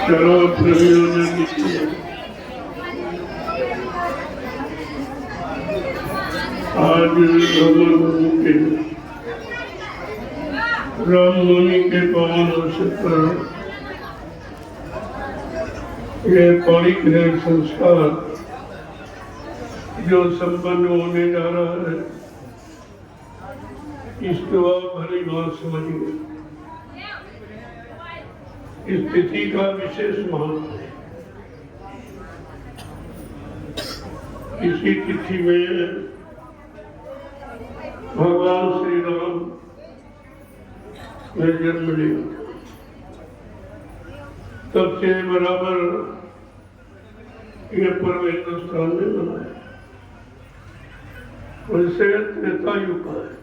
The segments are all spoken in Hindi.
चलो प्रयोजन आज राम मुनि के पावन अवसर पर ये पौड़ीग्रह संस्कार जो संपन्न होने जा रहा है, इसको आप भली बात समझिए। इस तिथि का विशेष महत्व है। इसी तिथि में भगवान श्री राम ने जन्म लिया। तब से बराबर यह पर्व हिंदुस्तान में मनाया। वैसे त्रेता युग का है,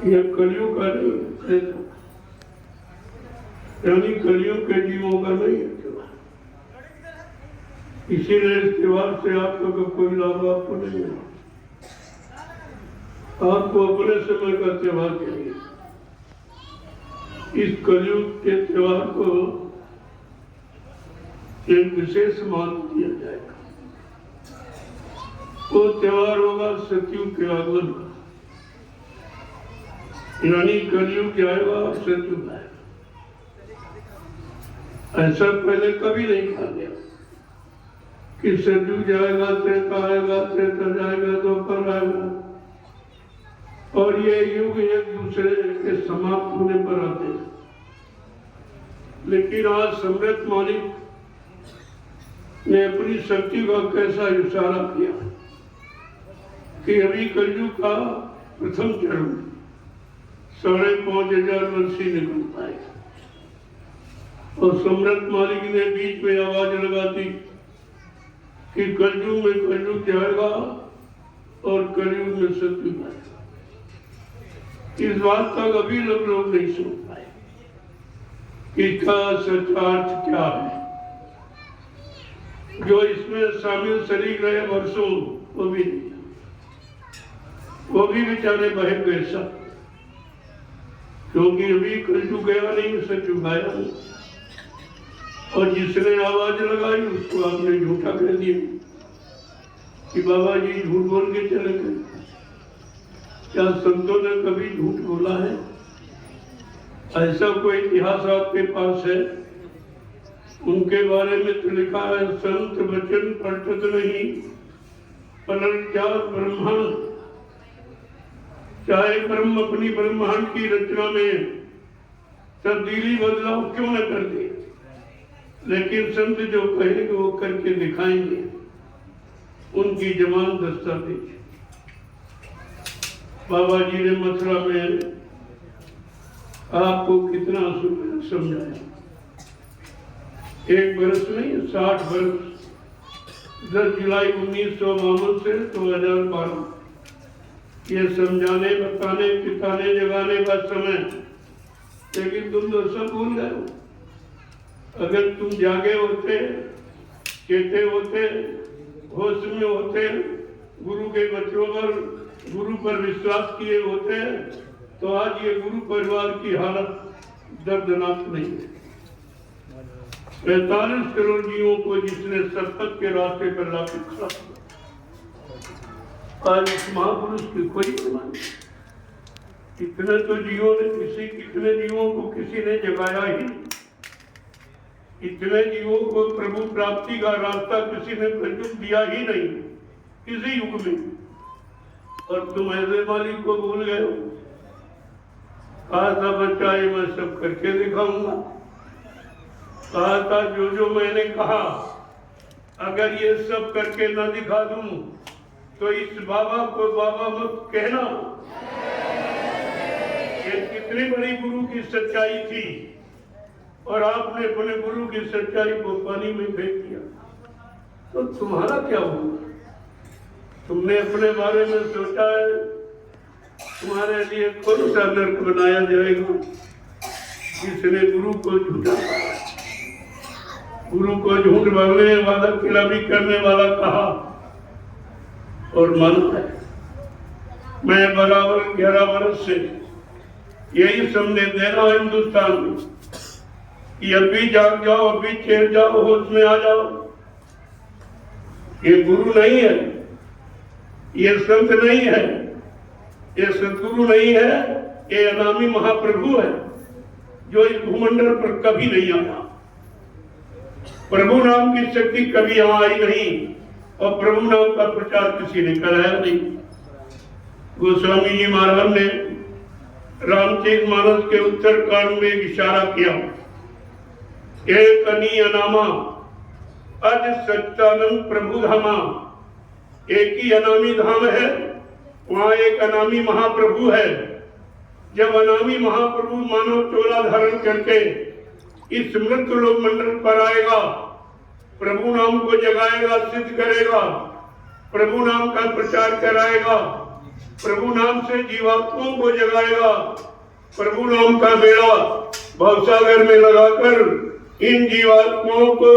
यह कलयुग का नहीं, त्रेता यानी कलयुग के जीवों का नहीं है त्योहार। इसीलिए इस त्योहार से आपको कोई लाभ आपको नहीं है। आपको अपने समय का त्योहार चाहिए। इस कलयुग के त्योहार को एक विशेष महत्व दिया जाएगा। वो त्योहार होगा सतयुग के आगमन का, यानी कलयुग जाएगा और सतयुग आएगा। ऐसा पहले कभी नहीं कहा गया कि सतयुग जाएगा, त्रेता आएगा, त्रेता जाएगा, द्वापर आएगा, और ये युग एक दूसरे के समाप्त होने पर आते हैं। लेकिन आज सम्राट मालिक ने अपनी शक्ति का कैसा इशारा किया कि अभी कलयुग का प्रथम चरण 5,500 वर्ष ही निकल पाएगा। और सम्राट मालिक ने बीच में आवाज लगा दी कि कलयुग में कलयुग जाएगा और कलयुग में सतयुग आएगा। इस बात तक अभी लोग नहीं सुन पाए कि इसका सचार्थ क्या है। जो इसमें शामिल शरीक रहे वर्षों, वो भी नहीं, वो भी बेचारे बहक गए सब, क्योंकि अभी कलयुग गया नहीं, सतयुग आया नहीं। और जिसने आवाज लगाई उसको आपने झूठा कह दिया कि बाबा जी झूठ बोल के चले गए। क्या संतों ने कभी झूठ बोला है? ऐसा कोई इतिहास आपके पास है? उनके बारे में तो लिखा है, संत वचन पलटत नहीं, पलट क्या ब्रह्मांड। चाहे ब्रह्म अपनी ब्रह्मांड की रचना में तब्दीली बदलाव क्यों न कर दे, लेकिन संत जो कहेंगे वो करके दिखाएंगे। उनकी जबान दस्तावेज। बाबा जी ने मथुरा में आपको कितना समझाया। 1 वर्ष नहीं, 60 वर्ष। 10 जुलाई 1952 से 2012 ये समझाने, बताने, पिताने, जगाने का समय। लेकिन तुम तो सब भूल गए हो। अगर तुम जागे होते, चेते होते, होश में होते, गुरु के बच्चों पर, गुरु पर विश्वास किए होते, तो आज ये गुरु परिवार की हालत दर्दनाक नहीं है। 45 करोड़ जीवों को जिसने सतपथ के रास्ते पर लाके खड़ा किया, आज इस महापुरुष की कोई प्रमाण। कितने तो जीवों ने कितने जीवों को किसी ने जगाया ही नहीं। इतने जीवों को प्रभु प्राप्ति का रास्ता किसी ने प्रयुक्त दिया ही नहीं किसी युग में। और तुम ऐसे मालिक को भूल गए हो। कहा था बच्चा ये मैं सब करके दिखाऊंगा। कहा था जो जो मैंने कहा अगर ये सब करके न दिखा दूं तो इस बाबा को बाबा मत कहना। ये कितनी बड़ी गुरु की सच्चाई थी और आपने अपने गुरु की सच्चाई को पानी में फेंक दिया तो तुम्हारा क्या हुआ? तुमने अपने बारे में सोचा है तुम्हारे लिए कौन सा नर्क बनाया जाएगा जिसने गुरु को झूठा कहा, गुरु को झूठ बोलने वाला खिलाफी करने वाला कहा और मानता है। मैं बराबर 11 वर्ष से यही संदेश दे रहा हूं हिंदुस्तान में कि अभी जाग जाओ, अभी चेत जाओ, होश में आ जाओ। ये गुरु नहीं है, ये संत नहीं है, ये सदगुरु नहीं है, ये अनामी महाप्रभु है जो इस भूमंडल पर कभी नहीं आया। प्रभु नाम की शक्ति कभी यहाँ आई नहीं और प्रभु नाम का प्रचार किसी ने कराया नहीं। गोस्वामी जी महाराज ने रामचरित मानस के उत्तरकांड में इशारा किया, एक अनी अनामा अज सच्चानंद प्रभु धामा। एक ही अनामी धाम है, वहाँ एक अनामी महाप्रभु है। जब अनामी महाप्रभु मानव चोला धारण करके इस मृत लोक मंडल पर आएगा, प्रभु नाम को जगाएगा, सिद्ध करेगा, प्रभु नाम का प्रचार कराएगा, प्रभु नाम से जीवात्माओं को जगाएगा, प्रभु नाम का बेड़ा भवसागर में लगाकर इन जीवात्माओं को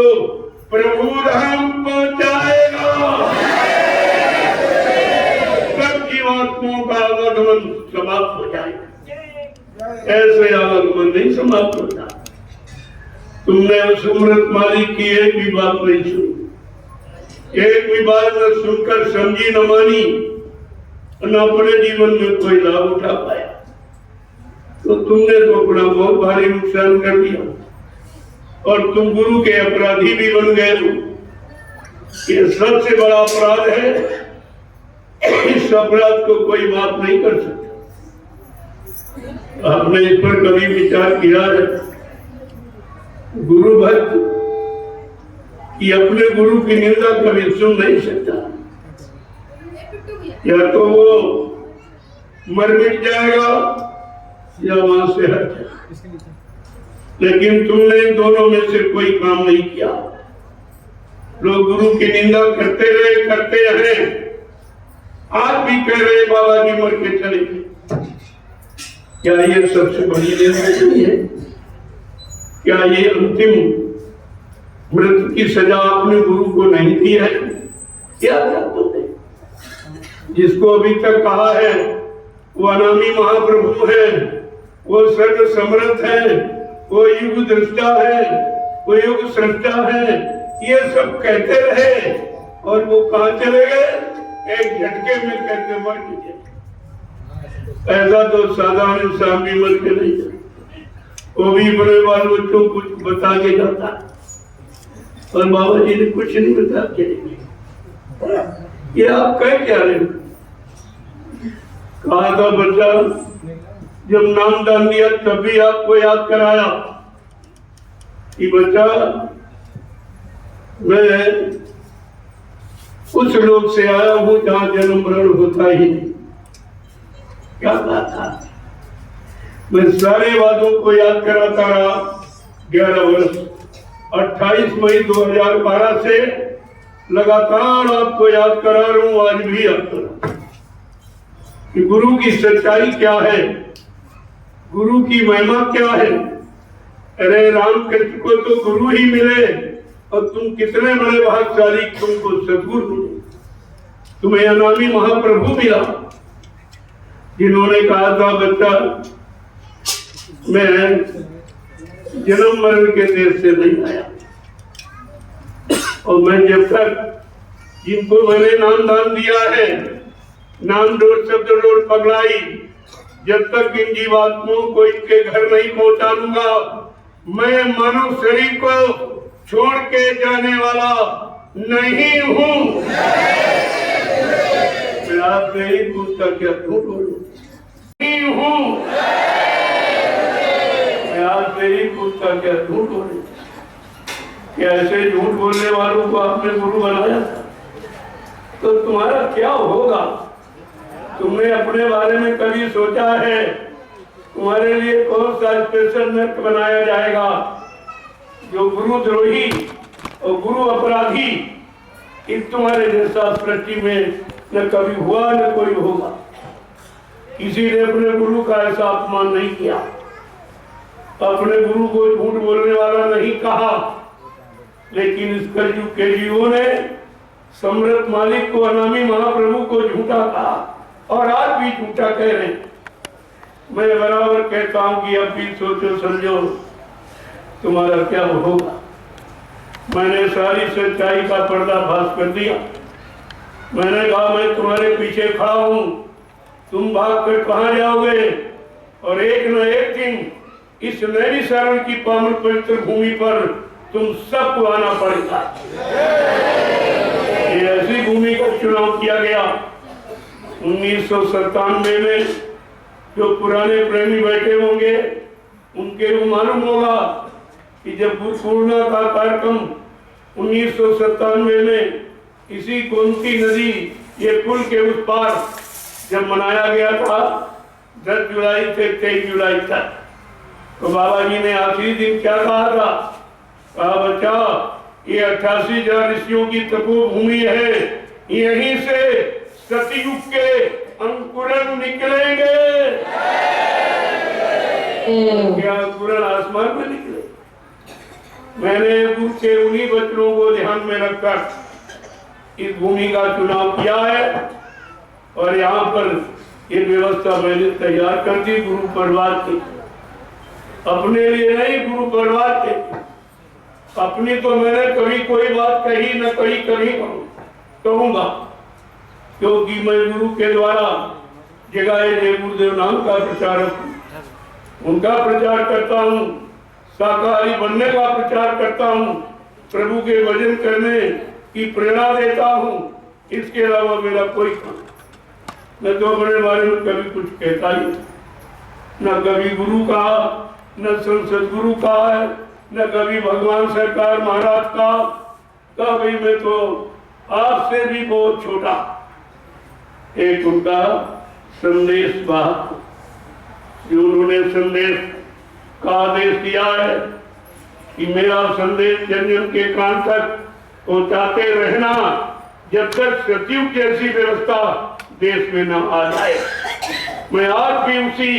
प्रभु धाम पहुंचाएगा। सब जीवात्माओं का आवागमन समाप्त हो जाएगा। ऐसे आवागमन नहीं समाप्त होता। तुमने उस अमृत मालिक की एक भी बात नहीं सुनी, एक भी बात न सुनकर समझी न मानी, न अपने जीवन में कोई लाभ उठा पाया, तो तुमने तो अपना बहुत भारी नुकसान कर दिया और तुम गुरु के अपराधी भी बन गए हो। ये सबसे बड़ा अपराध है, इस अपराध को कोई माफ नहीं कर सकता। आपने इस पर कभी विचार किया है? गुरु भक्त कि अपने गुरु की निंदा कभी सुन नहीं सकता, या तो वो मर मिट जाएगा या वहां से हट जाएगा। लेकिन तुमने इन दोनों में से कोई काम नहीं किया। लोग गुरु की निंदा करते रहे, आज भी कह रहे बाबा जी मर के चले गए। क्या ये सबसे बड़ी निंदा नहीं है? क्या ये अंतिम मृत्यु की सजा आपने गुरु को नहीं दी है? क्या तुमने जिसको अभी तक कहा है वो अनामी महाप्रभु है, वो सर्व समर्थ है, वो युग दृष्टा है, वो युग सृष्टा है, ये सब कहते रहे और वो कहाँ चले गए? एक झटके में कहते मर गए। ऐसा तो साधारण इंसान भी मर के नहीं जाता, वो भी बड़े बाल बच्चों कुछ बता के जाता और बाबा जी ने कुछ नहीं बता के। ये आप कह क्या रहे हो? कहा था बच्चा जब नाम दान दिया तभी आपको याद कराया कि बच्चा मैं उस लोक से आया हूं जहां जन्म मरण होता ही नहीं। क्या बात था? मैं सारे वादों को याद कराता रहा 11 वर्ष। 28 मई 2012 से लगातार आपको याद करा रहा हूं, आज भी याद करा कि गुरु की सच्चाई क्या है, गुरु की महिमा क्या है। अरे रामकृष्ण को तो गुरु ही मिले और तुम कितने बड़े भाग्यशाली, तुमको सदगुरु मिले, तुम्हें अनामी महाप्रभु मिला जिन्होंने कहा था बच्चा मैं जन्म मरण के देश से नहीं आया और मैं जब तक जिनको मैंने नाम दान दिया है, नाम डोर शब्द डोर पगलाई, जब तक इन जीवात्माओं को इनके घर नहीं पहुंचा दूंगा, मैं मानव शरीर को छोड़ के जाने वाला नहीं हूं। मैं आपसे ही पूछता क्या झूठ बोलूं? नहीं हूं। मैं आपसे ही पूछता क्या झूठ बोलूं? कि ऐसे झूठ बोलने वालों को आपने गुरु बनाया था, तो तुम्हारा क्या होगा? तुमने अपने बारे में कभी सोचा है तुम्हारे लिए कौन सा स्पेशल नर्क बनाया जाएगा? जो गुरुद्रोही और गुरु अपराधी इस तुम्हारे जैसा सृष्टि में न कभी हुआ न कोई होगा। किसी ने अपने गुरु का ऐसा अपमान नहीं किया, अपने गुरु को झूठ बोलने वाला नहीं कहा, लेकिन इस कलयुग के जीवों ने सम्राट मालिक को, अनामी महाप्रभु को झूठा कहा और आज भी झूठा कह रहे हैं। मैं बराबर कहता हूं कि अब भी सोचो समझो तुम्हारा क्या होगा। मैंने सारी सच्चाई का पर्दाफाश कर दिया। मैंने कहा मैं तुम्हारे पीछे खड़ा हूं, तुम भाग कर कहां जाओगे? और एक न एक दिन इस नैमिषारण्य की पावन पवित्र भूमि पर तुम सबको आना पड़ेगा। ये ऐसी भूमि का चुनाव किया गया 1997 में। जो पुराने प्रेमी बैठे होंगे उनके को मालूम होगा कि जब गुरु पूर्णिमा का कार्यक्रम 1997 में इसी गोमती नदी ये पुल के उस पार जब मनाया गया था 10 जुलाई से 23 जुलाई तक, तो बाबा जी ने आखिरी दिन क्या कहा था? कहा बच्चा ये 88,000 ऋषियों की तपोभूमि है, यहीं से सतयुग के अंकुरन निकलेंगे। क्या अंकुरन आसमान में निकले? मैंने गुरु के उन्हीं वचनों को ध्यान में रखकर इस भूमि का चुनाव किया है और यहाँ पर ये व्यवस्था मैंने तैयार कर दी गुरु परिवार की, अपने लिए नहीं गुरु परिवार के। अपनी तो मैंने कभी कोई बात कही न कही कभी कहूंगा, क्योंकि मैं गुरु के द्वारा जगाए जय गुरुदेव नाम का प्रचारक हूँ, उनका प्रचार करता हूँ, शाकाहारी बनने का प्रचार करता हूँ, प्रभु के भजन करने की प्रेरणा देता हूँ। इसके अलावा मेरा कोई काम, मैं तो अपने बारे में कभी कुछ कहता ही न कभी गुरु का, न संसद गुरु का है, न कभी भगवान सरकार महाराज का। कभी मैं तो आपसे भी बहुत छोटा एक उनका संदेश वाहक, जो उन्होंने संदेश का आदेश दिया है कि मेरा संदेश जन जन के कान तक पहुंचाते रहना जब तक सतयुग जैसी व्यवस्था देश में न आ जाए। मैं आज भी उसी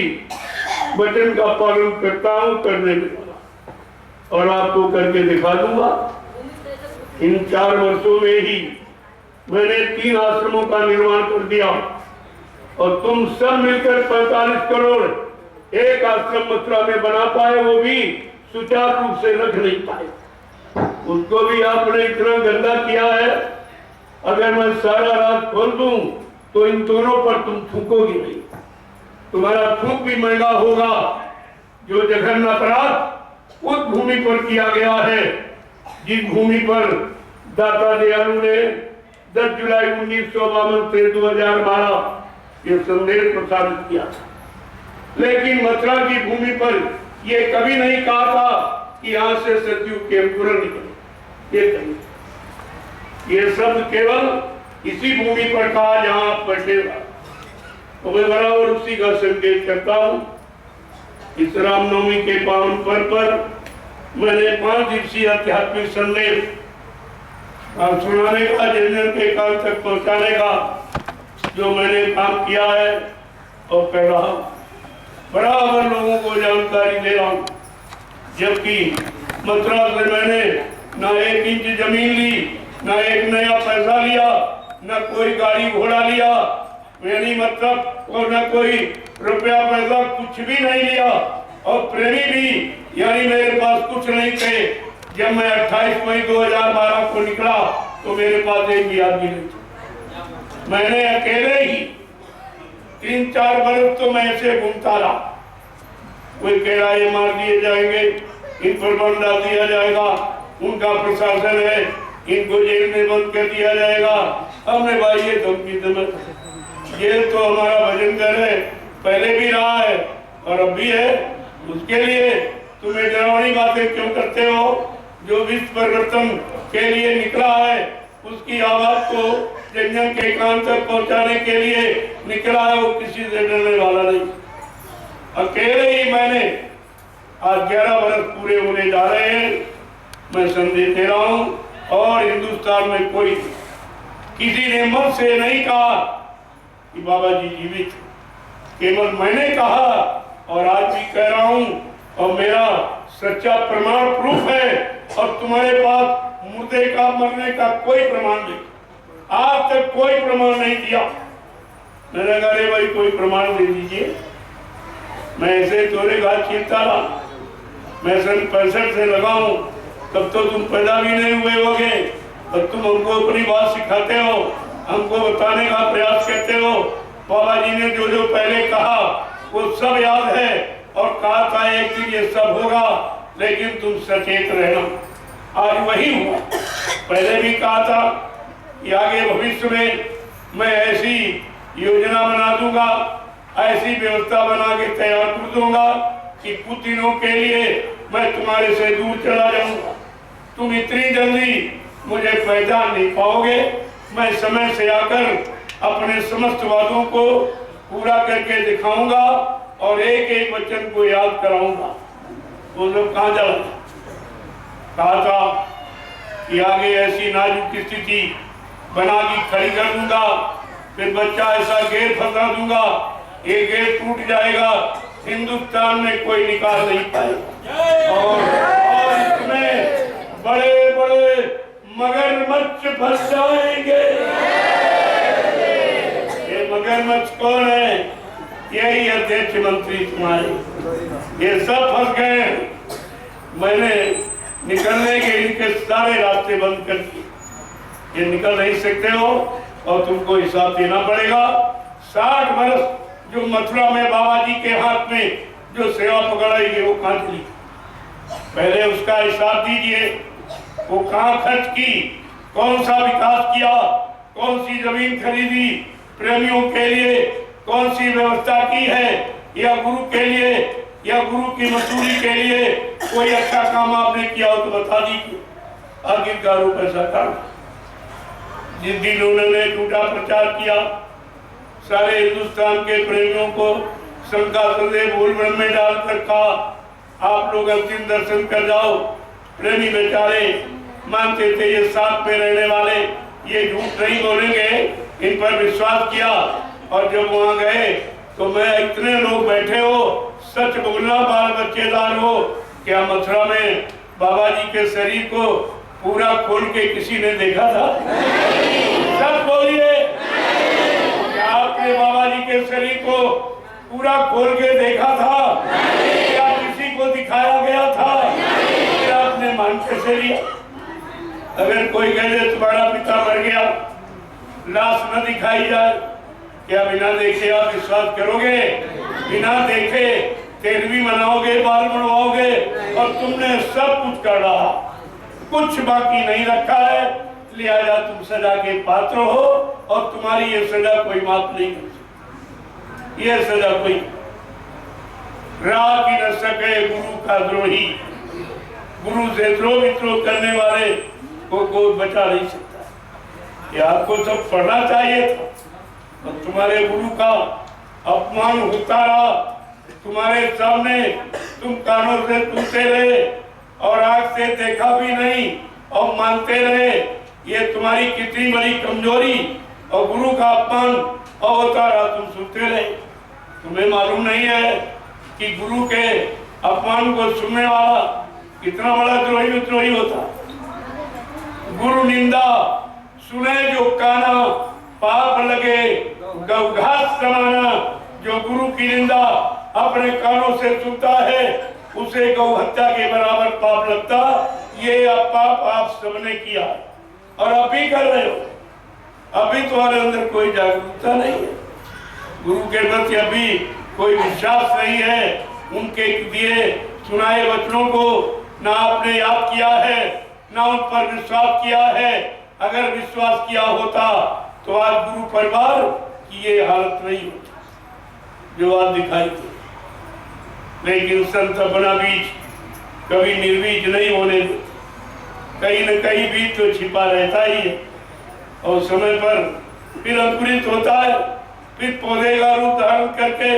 वचन का पालन करता हूं, करने में और आपको करके दिखा दूंगा। इन 4 वर्षों में ही मैंने 3 आश्रमों का निर्माण कर दिया और तुम सब मिलकर 45 करोड़ एक आश्रम मथुरा में बना पाए, वो भी सुचारू रूप से रख नहीं पाए। उसको भी आपने इतना गंदा किया है, अगर मैं सारा रात खोल दूं तो इन दोनों पर तुम थूकोगी नहीं, तुम्हारा थूक भी महंगा होगा। जो जघन्य अपराध उस भूमि पर किया गया है, जिस भूमि पर दाता दयालु ने 10 जुलाई 1952 से 2012 ये संदेश प्रसारित किया था, लेकिन मथुरा की भूमि पर ये कभी नहीं कहा था कि यहाँ से सतयुग के अंकुरन निकले। ये कभी, ये शब्द केवल इसी भूमि पर कहा जहाँ आप बैठेगा। तो मैं बराबर उसी का संकेत करता हूँ। इस रामनवमी के पावन पर्व पर मैंने 5 दिवसीय आध्यात्मिक संदेश सुनाने का, जन जन के कान तक पहुंचाने का जो मैंने काम किया है और कर रहा हूं, बराबर लोगों को जानकारी दे रहा हूं। जबकि मथुरा से मैंने न 1 इंच जमीन ली, न एक नया पैसा लिया, न कोई गाड़ी घोड़ा लिया, मेरी मतलब और न कोई रुपया पैसा कुछ भी नहीं लिया, और प्रेमी भी यानी मेरे पास कुछ नहीं थे। जब मैं 28 मई 2012 को निकला तो मेरे पास एक भी आदमी नहीं था। मैंने अकेले ही 3-4 बरस तो मैं ऐसे घूमता रहा। कोई कह रहा ये मार दिए जाएंगे, इन पर बंद डाल दिया जाएगा, उनका प्रशासन है, इनको जेल में बंद कर दिया जाएगा। हमने भाई ये धमकी दमक, जेल तो हमारा भजन घर है, पहले भी रहा है और अब भी है। उसके लिए तुम्हें डरावनी बातें क्यों करते हो? जो विश्व परिवर्तन के लिए निकला है, उसकी आवाज को जन जन के कान तक पहुंचाने के लिए निकला है, वो किसी से डरने वाला नहीं। अकेले ही मैंने आज 11 वर्ष पूरे होने जा रहे हैं, मैं संदेश दे रहा हूं, और हिंदुस्तान में कोई किसी ने मन से नहीं कहा कि बाबा जी जीवित, केवल मैंने कहा और आज भी कह रहा हूं, और मेरा सच्चा प्रमाण प्रूफ है, और तुम्हारे पास मुर्दे का मरने का कोई प्रमाण नहीं, आज तक कोई प्रमाण नहीं दिया। मैंने कहा अरे भाई कोई प्रमाण दे दीजिए। मैं ऐसे तोरे घाट चीरता रहा, मैं सन 65 से लगा हूं, तब तो तुम पैदा भी नहीं हुए होगे, और तुम हमको अपनी बात सिखाते हो, हमको बताने का प्रयास करते हो। बाबा जी ने जो जो पहले कहा वो सब याद है, और कहा था एक दिन ये सब होगा, लेकिन तुम सचेत रहना। आज वही हुआ। पहले भी कहा था कि आगे भविष्य में मैं ऐसी योजना बना दूंगा, ऐसी व्यवस्था बना के तैयार कर दूंगा कि कुछ दिनों के लिए मैं तुम्हारे से दूर चला जाऊंगा, तुम इतनी जल्दी मुझे पहचान नहीं पाओगे। मैं समय से आकर अपने समस्त वादों को पूरा करके दिखाऊंगा, और एक एक वचन को याद कराऊंगा। वो लोग कहाँ जा रहे? कहा था कि आगे ऐसी नाजुक स्थिति बना के खड़ी कर दूंगा, फिर बच्चा ऐसा घेर फंसा दूंगा, ये घेर टूट जाएगा, हिंदुस्तान में कोई निकाल नहीं पाएगा, और इसमें बड़े बड़े मगरमच्छ फंस जाएंगे। ये मगरमच्छ कौन है? यही अध्यक्ष मंत्री तुम्हारे, ये सब फंस गए। मैंने निकलने के लिए सारे रास्ते बंद कर दिए, ये निकल नहीं सकते हो, और तुमको हिसाब देना पड़ेगा। 60 वर्ष जो मथुरा में बाबा जी के हाथ में जो सेवा पकड़ाई है, वो कहाँ चली? पहले उसका हिसाब दीजिए, वो कहाँ खर्च की, कौन सा विकास किया, कौन सी जमीन खरीदी प्रेमियों के लिए, कौन सी व्यवस्था की है, या गुरु के लिए या गुरु की मसूरी के लिए कोई अच्छा काम आपने किया हो तो बता दीजिए। आखिरकार पैसा काम जिस दिन उन्होंने झूठा प्रचार किया, सारे हिंदुस्तान के प्रेमियों को शंका संदेह भूल में डालकर कहा आप लोग अंतिम दर्शन कर जाओ। प्रेमी बेचारे मानते थे ये साथ में रहने वाले ये झूठ नहीं बोलेंगे, इन पर विश्वास किया, और जब वहां गए तो मैं इतने लोग बैठे हो, सच बोलना बाल बच्चेदार हो, क्या मथुरा में बाबा जी के शरीर को पूरा खोल के किसी ने देखा था? सच बोलिए, क्या आपने बाबा जी के शरीर को पूरा खोल के देखा था? क्या किसी को दिखाया गया था? क्या आपने मान कैसे लिया? अगर कोई कहे तुम्हारा पिता मर गया, लाश न दिखाई जाए, क्या बिना देखे आप विश्वास करोगे? बिना देखे तेरहवीं मनाओगे, बाल बनवाओगे, और तुमने सब कुछ कर रहा, कुछ बाकी नहीं रखा है, लिहाजा तुम सजा के पात्र हो, और तुम्हारी ये सजा कोई माफ नहीं कर सकती। ये सजा कोई राह की न सके गुरु का द्रोही, गुरु से द्रोह विद्रोह करने वाले को कोई बचा नहीं सकता। ये आपको सब पढ़ना चाहिए था, और तुम्हारे गुरु का अपमान होता रहा, तुम्हारे सामने तुम कानों से सुनते रहे और आंख से देखा भी नहीं और मानते रहे। ये तुम्हारी कितनी बड़ी कमजोरी और गुरु का अपमान और होता रहा, तुम सुनते रहे। तुम्हें मालूम नहीं है कि गुरु के अपमान को सुनने वाला कितना बड़ा द्रोही विद्रोही होता। गुरु निंदा सुने जो काना, पाप लगे गौघात समाना। जो गुरु की निंदा अपने कानों से सुनता है उसे गौ हत्या के बराबर पाप लगता। ये पाप आप सबने किया और अभी कर रहे हो। अभी तुम्हारे अंदर कोई जागरूकता नहीं है, गुरु के प्रति अभी कोई विश्वास नहीं है। उनके दिए सुनाए वचनों को ना आपने याद किया है, ना उन पर विश्वास किया है। अगर विश्वास किया होता तो आज गुरु परिवार की ये हालत नहीं होती जो आज दिखाई थी। लेकिन संत अपना बीज कभी निर्बीज नहीं होने दे। कहीं न कहीं बीज तो छिपा रहता ही है और समय पर फिर अंकुरित होता है, फिर पौधे का रूप धारण करके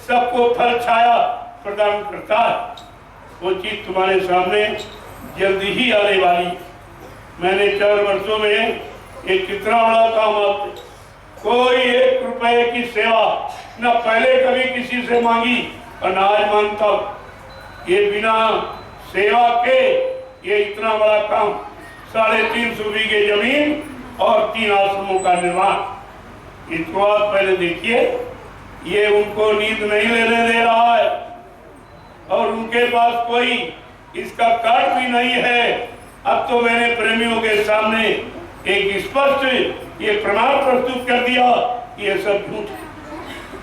सबको फल छाया प्रदान करता है। वो चीज तुम्हारे सामने जल्दी ही आने वाली। मैंने 4 वर्षों में एक कितना बड़ा काम आपने, कोई 1 रुपए की सेवा न पहले कभी किसी से मांगी और न आज मांगता हूं। ये बिना सेवा के ये इतना बड़ा काम, 350 बीघे जमीन और 3 आश्रमों का निर्माण। इसको आप पहले देखिए, ये उनको नींद नहीं लेने दे रहा है और उनके पास कोई इसका कार्ड भी नहीं है। अब तो मैंने प्रेमियों के सामने एक स्पष्ट ये प्रमाण प्रस्तुत कर दिया कि ये सब झूठ है,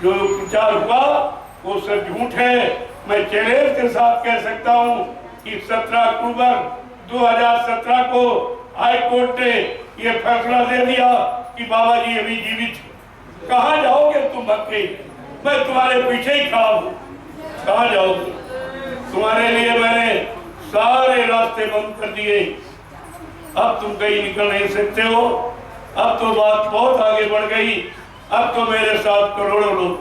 जो प्रचार हुआ वो सब झूठ है। मैं चैलेंज के साथ कह सकता हूँ कि 17 अक्टूबर 2017 को हाई कोर्ट ने ये फैसला दे दिया कि बाबा जी अभी जीवित हैं। कहाँ जाओगे तुम भक्के? मैं तुम्हारे पीछे ही खड़ा हूँ, कहाँ जाओगे? तुम्हारे लिए मैंने सारे रास्ते बंद कर दिए, अब तुम कहीं निकल नहीं सकते हो। अब तो बात बहुत आगे बढ़ गई। अब तो मेरे साथ करोड़ों लोग,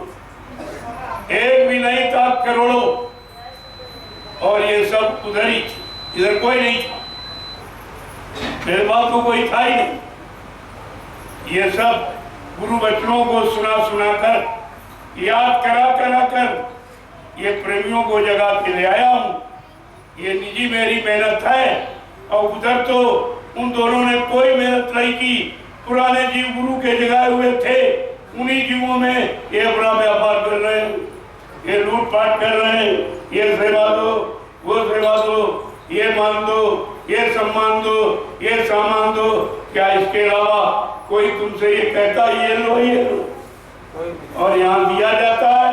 एक भी नहीं था, करोड़ों, और ये सब उधर ही, इधर कोई नहीं था। मेरे बाप को कोई था ही नहीं। ये सब गुरु बच्चों को सुना सुना कर, याद करा कर ये प्रेमियों को जगा के ले आया हूँ। ये निजी मेरी मेहनत है और उधर तो उन दोनों ने कोई मेहनत नहीं की। पुराने जीव गुरु के जगाए हुए थे, उन्हीं जीवों में ये अपना व्यापार कर रहे हैं, ये लूटपाट कर रहे हैं, ये सेवा दो, वो सेवा दो, ये मान दो, ये सम्मान दो, ये सामान दो। क्या इसके अलावा कोई तुमसे ये कहता ये लो ये लो? और यहाँ दिया जाता है,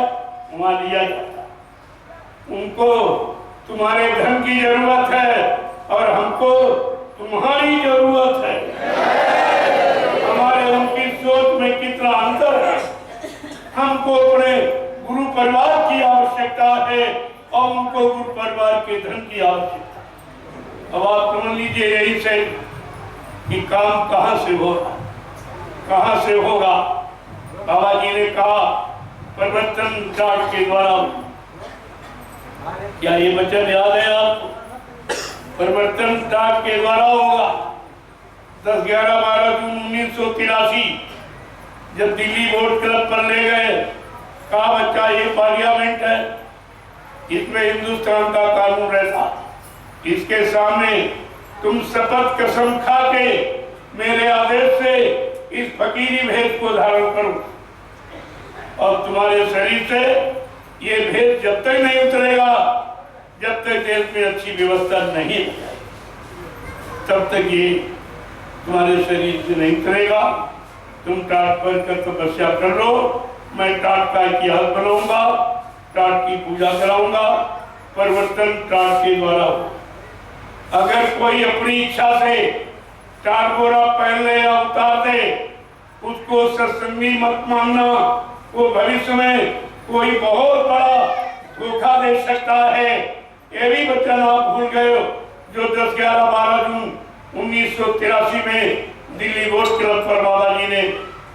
वहाँ दिया जाता है। उनको तुम्हारे धन की जरूरत है और हमको तुम्हारी जरूरत है। हमारे उनकी सोच में कितना अंतर है। हमको अपने गुरु परिवार की आवश्यकता है और उनको गुरु परिवार के धन की आवश्यकता। अब आप समझ लीजिए यही से कि काम कहाँ से होगा, कहाँ से होगा। बाबा जी ने कहा परिवर्तन चार्ट के द्वारा, क्या ये वचन याद है आपको? परिवर्तन चार्ट के द्वारा होगा। 10, 11, 12 जून 1983 जब दिल्ली बोर्ड क्लब पर ले गए, कहा बच्चा ये पार्लियामेंट है, इसमें हिंदुस्तान का कानून रहता, इसके सामने तुम शपथ कसम खा के मेरे आदेश से इस फकीरी भेद को धारण करो और तुम्हारे शरीर से ये भेद जब तक नहीं उतरेगा, जब तक देश में अच्छी व्यवस्था नहीं हो जाए, तब तक ये तुम्हारे शरीर से नहीं उतरेगा। तुम टाट पर कर तपस्या कर लो, मैं टाट का इतिहास बनाऊंगा, टाट की पूजा कराऊंगा। परिवर्तन टाट के द्वारा हो। अगर कोई अपनी इच्छा से टाट गोरा पहन ले या उतार दे, उसको सत्संगी मत मानना। वो भविष्य में कोई बहुत बड़ा धोखा दे सकता है। ये भी वचन आप भूल गए हो जो 10, 11, 12 जून 1983 में दिल्ली बोर्ड क्लब पर बाबा जी ने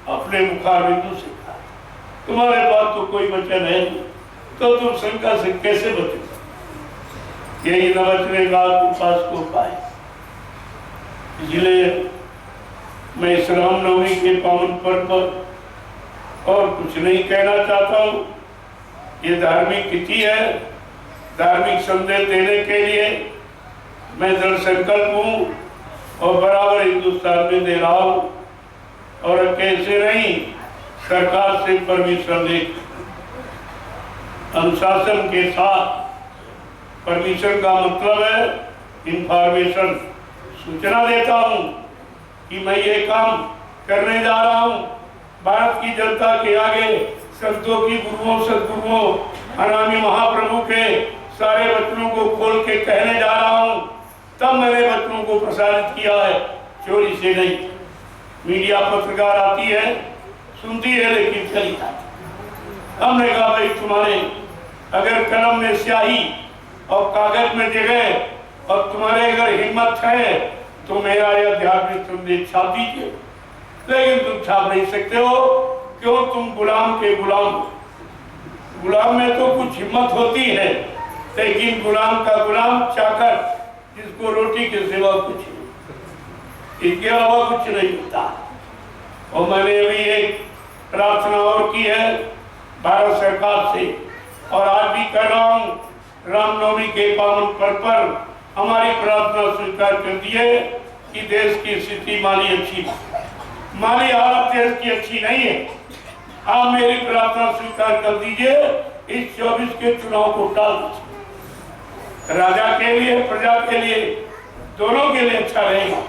अपने मुखारबिंदु से कहा। तुम्हारे पास तो कोई वचन है नहीं, तो तुम शंका से कैसे बचोगे? यही न बचने का आपके पास को पाए। इसलिए मैं इस रामनवमी के पावन पर्व पर और कुछ नहीं कहना चाहता हूँ। ये धार्मिक तिथि है, धार्मिक संदेश देने के लिए मैं दृढ़ संकल्प हूँ और बराबर हिंदुस्तान में दे रहा हूँ। और कैसे नहीं, सरकार से परमिशन ले, अनुशासन के साथ। परमिशन का मतलब है इंफॉर्मेशन, सूचना देता हूँ कि मैं ये काम करने जा रहा हूँ। भारत की जनता के आगे संतों की, गुरुओं, सदगुरुओं, अनामी महाप्रभु के सारे वचनों को खोल के कहने जा रहा हूँ। तब मैंने वचनों को प्रसारित किया है, चोरी से नहीं। मीडिया पत्रकार आती है, सुनती है, लेकिन चली जाती। हमने कहा भाई तुम्हारे अगर कलम में स्याही और कागज में जगह और तुम्हारे अगर हिम्मत है तो मेरा यह आध्यात्मिक संदेश छाप दीजिए। लेकिन तुम छाप नहीं सकते हो, क्यों? तुम गुलाम के गुलाम। गुलाम में तो कुछ हिम्मत होती है, लेकिन गुलाम का गुलाम चाकर, जिसको रोटी के सिवा कुछ नहीं, इसके अलावा कुछ नहीं होता। और मैंने अभी एक प्रार्थना और की है भारत सरकार से, और आज भी कर रहा हूँ, रामनवमी के पावन पर्व पर हमारी प्रार्थना स्वीकार कर दी है कि देश की स्थिति माली अच्छी, माली हालत देश की अच्छी नहीं है। आप मेरी प्रार्थना स्वीकार कर दीजिए, इस 24 के चुनाव को टाल दीजिए। राजा के लिए, प्रजा के लिए, दोनों के लिए अच्छा रहेगा।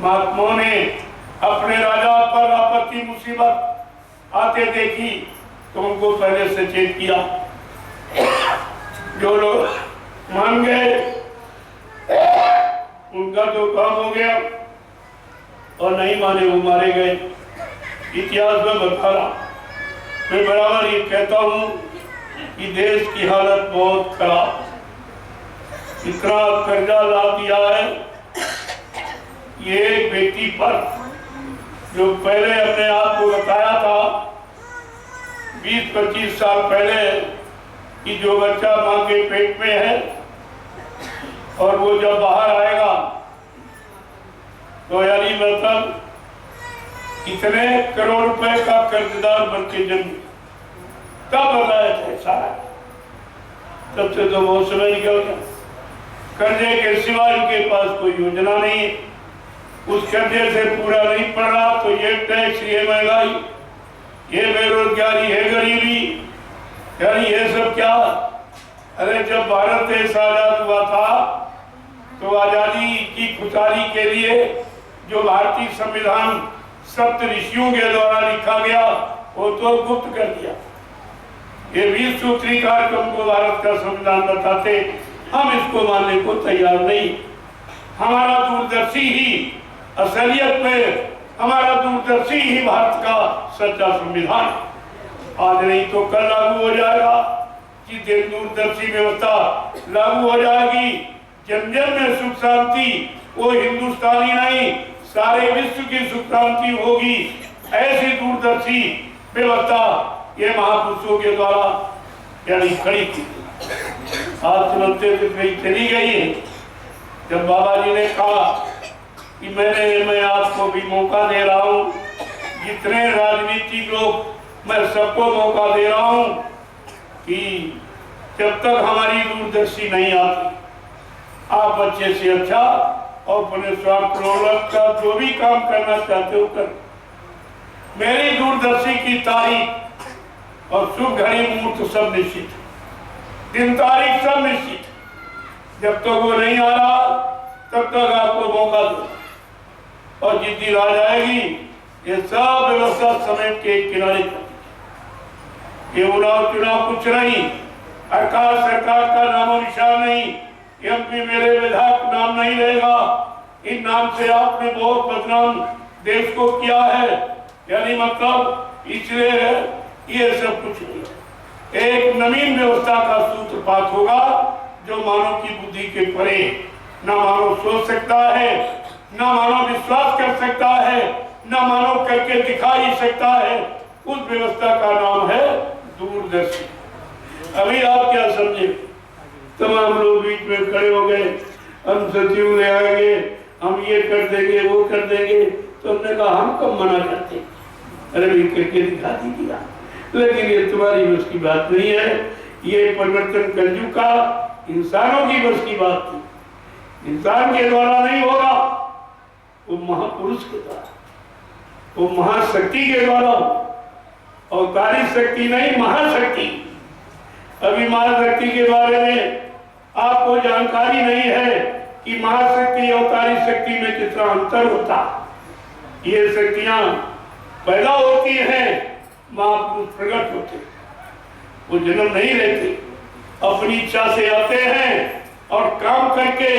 महात्माओं ने अपने राजा पर आपत्ति मुसीबत आते देखी तो उनको पहले सचेत किया। जो लोग मान गए उनका तो काम हो गया, और नहीं माने वो मारे गए। इतिहास में बता रहा, मैं बराबर ये कहता हूँ कि देश की हालत बहुत खराब, इतना कर्जा ला दिया है ये एक बेटी पर, जो पहले अपने आप को बताया था 20-25 साल पहले कि जो बच्चा माँ के पेट में है और वो जब बाहर आएगा तो यानी मतलब इतने करोड़ रुपए का कर्जदार बन के जन्म, तब बताया था सारा। तब से तो बहुत समय निकल गया। कर्जे के सिवा इनके पास कोई योजना नहीं है, उस कर्जे से पूरा नहीं पड़ रहा तो ये टैक्स, ये महंगाई, ये बेरोजगारी, है गरीबी, यानी ये सब क्या? अरे जब भारत देश आजाद हुआ था तो आजादी की खुशहाली के लिए जो भारतीय संविधान सप्त ऋषियों के द्वारा लिखा गया वो तो गुप्त कर दिया। ये 20 सूत्री कार्यक्रम को भारत का संविधान बताते, हम इसको मानने को तैयार नहीं। हमारा दूरदर्शी ही असलियत में, हमारा दूरदर्शी ही भारत का सच्चा संविधान। आज नहीं तो कल लागू हो जाएगा, जिस दिन दूरदर्शी व्यवस्था लागू हो जाएगी, जन जन में सुख शांति, वो हिंदुस्तानी नहीं सारे विश्व की सुख शांति होगी। ऐसी दूरदर्शी व्यवस्था ये महापुरुषों के द्वारा यानी खड़ी थी। आज चलते कहीं चली गई है। जब बाबा जी ने कहा कि मैं आपको भी मौका दे रहा हूँ, जितने राजनीतिक लोग, मैं सबको मौका दे रहा हूँ कि जब तक हमारी दूरदर्शी नहीं आती, आप अच्छे से अच्छा और अपने स्वार्थ का जो भी काम करना चाहते हो कर। मेरी दूरदर्शी की तारीख और शुभ घड़ी मुहूर्त सब निश्चित, दिन तारीख सब निश्चित। जब तक वो नहीं आ रहा तब तक आपको मौका दो, और जिस दिन आ जाएगी ये सब व्यवस्था समेट के किनारे कर। ये चुनाव कुछ नहीं, सरकार का नामो निशान नहीं, एमपी मेरे विधायक नाम नहीं रहेगा। इन नाम से आपने बहुत बदनाम देश को किया है, यानी मतलब इसलिए ये सब कुछ नहीं। एक नवीन व्यवस्था का सूत्रपात होगा जो मानव की बुद्धि के परे, न मानव सोच सकता है, न मानव विश्वास कर सकता है, न मानव करके दिखा ही सकता है। उस व्यवस्था का नाम है दूरदर्शी। अभी आप क्या समझे? तमाम लोग बीच में खड़े हो गए, हम सचिव ले आएंगे, हम ये कर देंगे, वो कर देंगे। तो हमने कहा हम कब मना करते, अरे भी करके दिखा दीजिए। लेकिन ये तुम्हारी बस की बात नहीं है। ये परिवर्तन कलयुग का इंसानों की बस की बात थी, इंसान के द्वारा नहीं होगा, वो महापुरुष के द्वारा, वो महाशक्ति के द्वारा, अवतारी शक्ति नहीं महाशक्ति। अभी महाशक्ति के बारे में आपको जानकारी नहीं है कि महाशक्ति अवतारी शक्ति में कितना अंतर होता। ये शक्तियां पैदा होती हैं, महापुरुष प्रकट होते, वो जन्म नहीं लेते, अपनी इच्छा से आते हैं और काम करके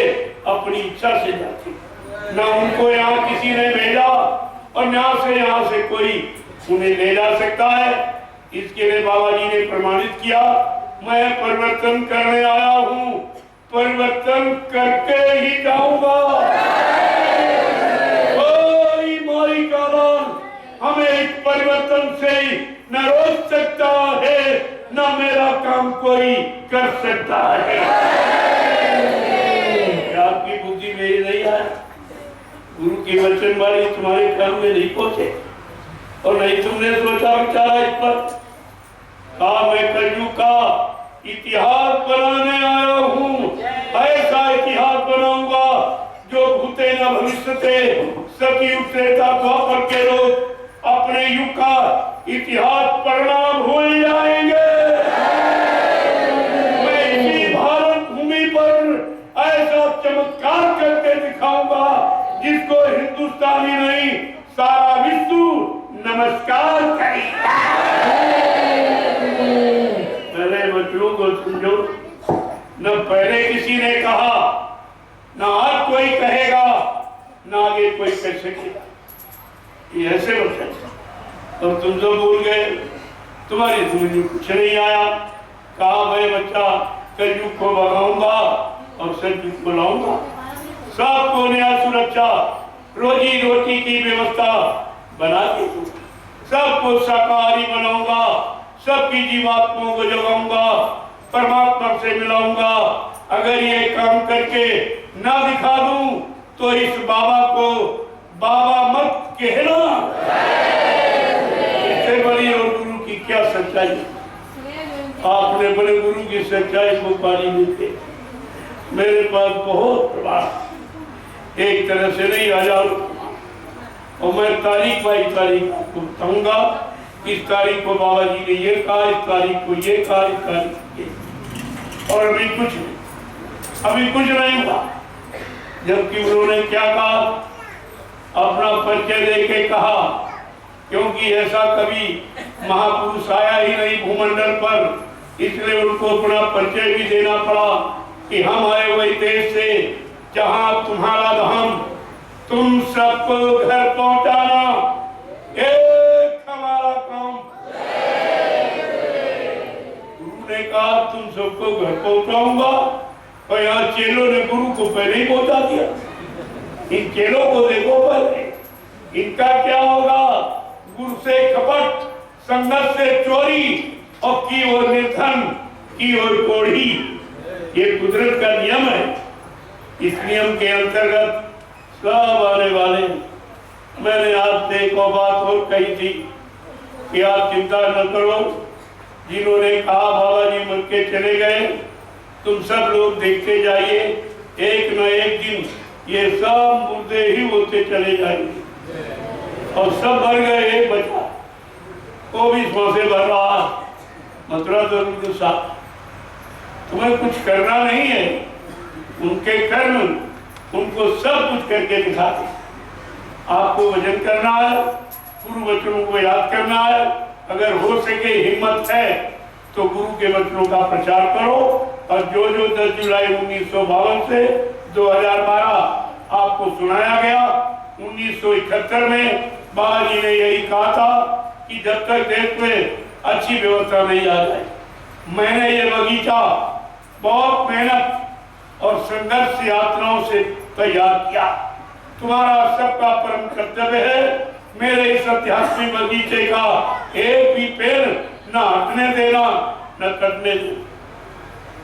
अपनी इच्छा से जाते। न उनको यहाँ किसी ने भेजा और यहाँ से कोई उन्हें ले जा सकता है। इसके लिए बाबा जी ने प्रमाणित किया, मैं परिवर्तन करने आया हूँ, परिवर्तन करके ही जाऊंगा। कर सकता है। क्या आपकी बुद्धि मेरी नहीं है? गुरु की वचन वाली तुम्हारे कान में नहीं पहुंचे और नहीं तुमने सोचा विचारा इस पर? कहा मैं कलयुग का इतिहास बनाने आया हूँ, ऐसा इतिहास बनाऊंगा जो भूते न भविष्यते, सतयुग त्रेता द्वापर के लोग अपने युग का इतिहास पढ़ना भूल जाएंगे। मैं इसी भारत भूमि पर ऐसा चमत्कार करके दिखाऊंगा जिसको हिंदुस्तानी नहीं सारा विश्व नमस्कार करेगा। मेरे बच्चों को समझो, न पहले किसी ने कहा, न आज कोई कहेगा, न आगे कोई कह सकेगा। ये ऐसे बच्चे और तुम तो भूल गए, तुम्हारी समझ में कुछ नहीं आया। कहा मैं बच्चा कलयुग को भगाऊंगा और सतयुग को लाऊंगा, सबको न्याय सुरक्षा रोजी रोटी की व्यवस्था बना के दूंगा, सबको शाकाहारी बनाऊंगा, सबकी जीवात्माओं को जगाऊंगा, परमात्मा से मिलाऊंगा। अगर ये काम करके ना दिखा दूं तो इस बाबा को बाबा मत कहना। इससे बड़ी और गुरु की क्या सच्चाई? आपने बड़े गुरु की सच्चाई को पानी मिलते मेरे पास बहुत प्रभाव, एक तरह से नहीं हजारों, और मैं तारीख बाई तारीख आपको बताऊंगा। इस तारीख को बाबा जी ने ये कहा, इस तारीख को ये कहा, इस तारीख को ये, और अभी कुछ नहीं हुआ। जबकि उन्होंने क्या कहा, अपना परिचय देके कहा, क्योंकि ऐसा कभी महापुरुष आया ही नहीं भूमंडल पर, इसलिए उनको अपना परिचय भी देना पड़ा कि हम आए वही देश से जहां तुम्हारा धाम, तुम सबको घर पहुंचाना एक हमारा काम। गुरु ने कहा तुम सबको घर पहुंचाऊंगा, और यहाँ चेलों ने गुरु को पहले ही पहुंचा दिया। इन चेलों को देखो पहले, इनका क्या होगा? गुरु से कपट, संगत से चोरी, और की ओर निर्धन, की ओर कोढ़ी। ये कुदरत का नियम है। इस नियम के अंतर्गत सब आने वाले। मैंने आपसे एक और बात और कही थी कि आप चिंता न करो, जिन्होंने कहा बाबा जी मर के चले गए, तुम सब लोग देखते जाइए, एक न एक दिन ये सब मुर्दे ही होते चले जाएंगे। और सब मर गए, एक बचा, वो भी से भर रहा। मथुरा तो साथ तुम्हें कुछ करना नहीं है, उनके कर्म उनको सब कुछ करके दिखाते। आपको भजन करना है, गुरु वचनों को याद करना है। अगर हो सके हिम्मत है तो गुरु के वचनों का प्रचार करो। और जो 10 जुलाई 1952 से 2012 आपको सुनाया गया, 1971 में बाबा जी ने यही कहा था कि जब तक देश में अच्छी व्यवस्था नहीं आ जाए। मैंने ये बगीचा बहुत मेहनत और संघर्ष यात्राओं से तैयार किया। तुम्हारा सबका परम कर्तव्य है मेरे इस आध्यात्मिक बगीचे का एक भी पेड़ न हटने देना, न कटने देना।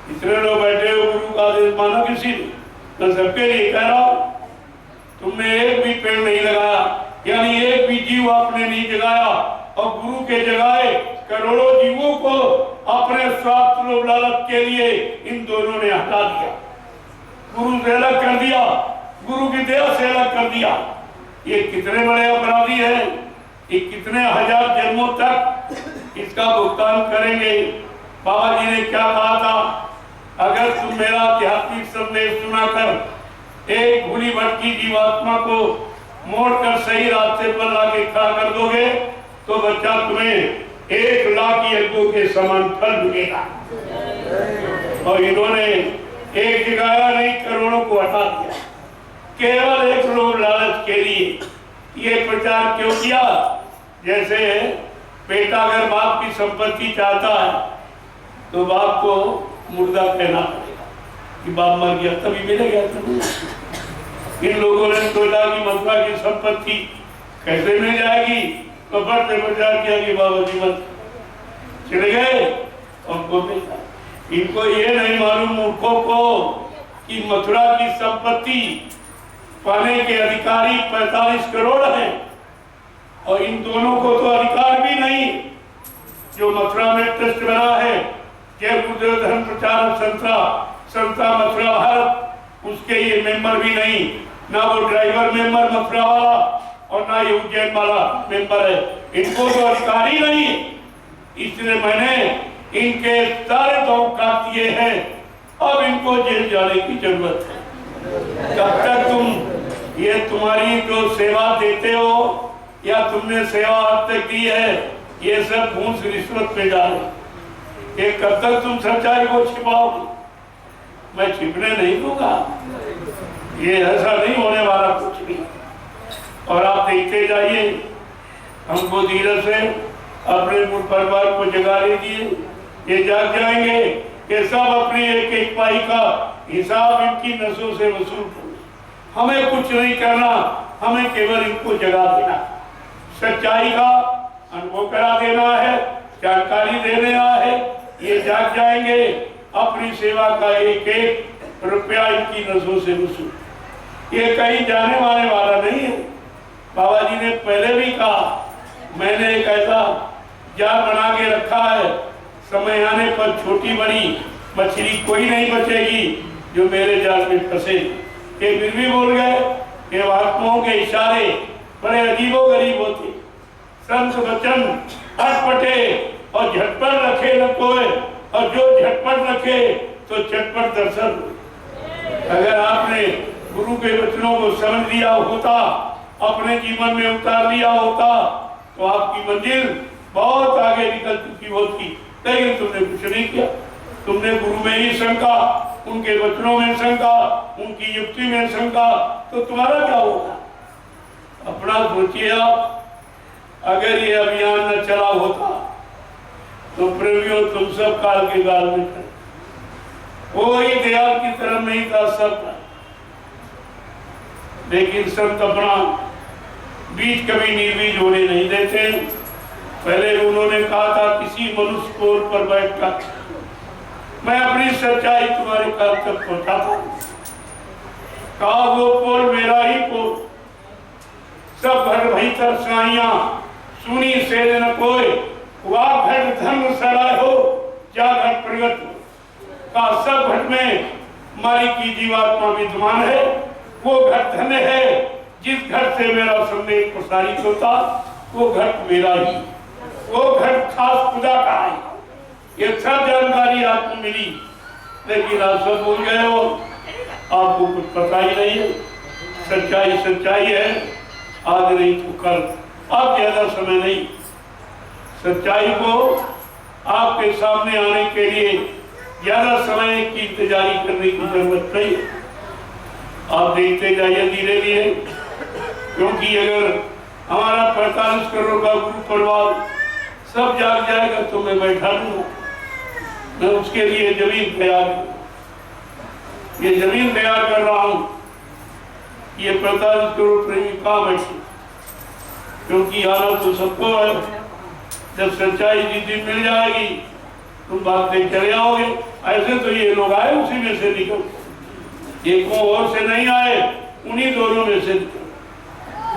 इतने लोग बैठे हो, गुरु का आदेश माना किसी ने? मैं सबके लिए कह रहा हूं, तुमने एक भी पेड़ नहीं लगाया, यानी एक भी जीव आपने नहीं जगाया, और गुरु के जगाए करोड़ों जीवों को अपने स्वार्थ लोभ लालच के लिए इन दोनों ने हटा दिया, गुरु से अलग कर दिया, गुरु की दया से अलग कर दिया। ये कितने बड़े अपराधी हैं, ये कितने हजार जन्मों तक इसका भुगतान करेंगे। बाबा जी ने क्या कहा था, अगर तुम मेरा आध्यात्मिक संदेश सुनाकर एक भूली भटकी जीवात्मा को मोड़कर सही रास्ते पर लाके खड़ा कर दोगे तो बच्चा तुम्हें 1 लाख यज्ञों के समान फल मिलेगा। और इन्होंने एक जगाया नहीं, करोड़ों को हटा दिया, केवल एक लोभ लालच के लिए। ये प्रचार क्यों किया? जैसे बेटा अगर बाप की संपत्ति चाहता है तो बाप को मुर्दा कहना पड़ेगा कि बाप मर गया तभी मिलेगा। इन लोगों ने सोचा कि मथुरा की संपत्ति कैसे मिल जाएगी, तो बढ़ते प्रचार किया कि बाबा जी मत चले गए, उनको मिला। इनको ये नहीं मालूम मूर्खों को कि मथुरा की संपत्ति पाने के अधिकारी 45 करोड़ हैं और इन दोनों को तो अधिकार भी नहीं। जो मथुरा में ट्रस्ट बना है जय गुरुदेव धर्म प्रचार संस्था मथुरा भारत, उसके ये मेंबर भी नहीं, ना वो ड्राइवर मेंबर मथुरा वाला और ना ये उज्जैन वाला मेंबर है। इनको तो अधिकार ही नहीं। इसलिए मैंने इनके सारे दांव काट दिए हैं। अब इनको जेल जाने की जरूरत है। तब तक तुम ये तुम्हारी जो सेवा देते हो या तुमने सेवा अब तक दी है, ये सब घूस रिश्वत पे डाले। ये कब तक तुम सच्चाई को छिपाओगे? मैं छिपने नहीं दूंगा। ये ऐसा नहीं होने वाला कुछ भी। और आप देखते जाइए, हमको धीरे से अपने परिवार को जगा लीजिए। ये जाग जाएंगे कि सब अपनी एक एक पाई का हिसाब इनकी नसों से वसूल करें। हमें कुछ नहीं करना, हमें केवल इनको जगा देना, सच्चाई का अनुभव करा देना है, जानकारी देना है। ये जाग जाएंगे, अपनी सेवा का एक एक रुपया इनकी नसों से वसूल। ये कहीं जाने वाने वाला नहीं है। बाबा जी ने पहले भी कहा, मैंने एक ऐसा जाल बना के रखा है, समय आने पर छोटी बड़ी मछली कोई नहीं बचेगी जो मेरे जाल में फंसे। ये फिर भी बोल गए कि महात्माओं के इशारे बड़े अजीबो गरीब होते, संत वचन अटपटे और झटपट रखे न कोई, और जो झटपट रखे तो चटपट दर्शन। अगर आपने गुरु के वचनों को समझ लिया होता, अपने जीवन में उतार लिया होता, तो आपकी मंजिल बहुत आगे निकल चुकी होती। लेकिन तुमने कुछ नहीं किया। तुमने गुरु में ही शंका, उनके वचनों में शंका, उनकी युक्ति में शंका, तो तुम्हारा क्या होगा? अपना सोचिए आप। अगर ये अभियान न चला होता तो प्रेमियों तुम सब काल के गाल में थे। कोई दयाल की तरफ नहीं था, सब था। लेकिन संत अपना बीज कभी निर्बीज होने नहीं देते। पहले उन्होंने कहा था, किसी मनुष्य पोल पर बैठकर मैं अपनी सच्चाई तुम्हारे काल तक पहुंचाता हूं। कहा वो पोल मेरा ही पोल, सब घर भीतर साइया सुनी से न कोई, वाह घट धर्म सराय हो जा घट प्रगट हो। का सब घट में मारी की जीवात्मा विद्यमान है। वो घट धन्य है जिस घर से मेरा संदेश प्रसारित होता, वो घट मेरा ही, वो घट खास खुदा का है। ये सब जानकारी आपको मिली, लेकिन आप सब भूल गए हो। आपको कुछ पता ही नहीं है। सच्चाई सच्चाई है, आज नहीं तो कल। अब ज्यादा समय नहीं। सच्चाई को आपके सामने आने के लिए ज्यादा समय की इंतजारी करने की जरूरत नहीं। आप देखते जाइए धीरे धीरे, क्योंकि अगर हमारा 45 करोड़ का गुरु परिवार सब जाग जाएगा तो मैं बैठा दूंगा। मैं उसके लिए जमीन तैयार, ये जमीन तैयार कर रहा हूं। ये 45 करोड़ प्रेमी काम है, क्योंकि आना तो सबको है। जब सच्चाई जिस दिन मिल जाएगी तुम बात देख चले आओगे। ऐसे तो ये लोग आए उसी में से निकल, ये को और से नहीं आए, उन्हीं दोनों में से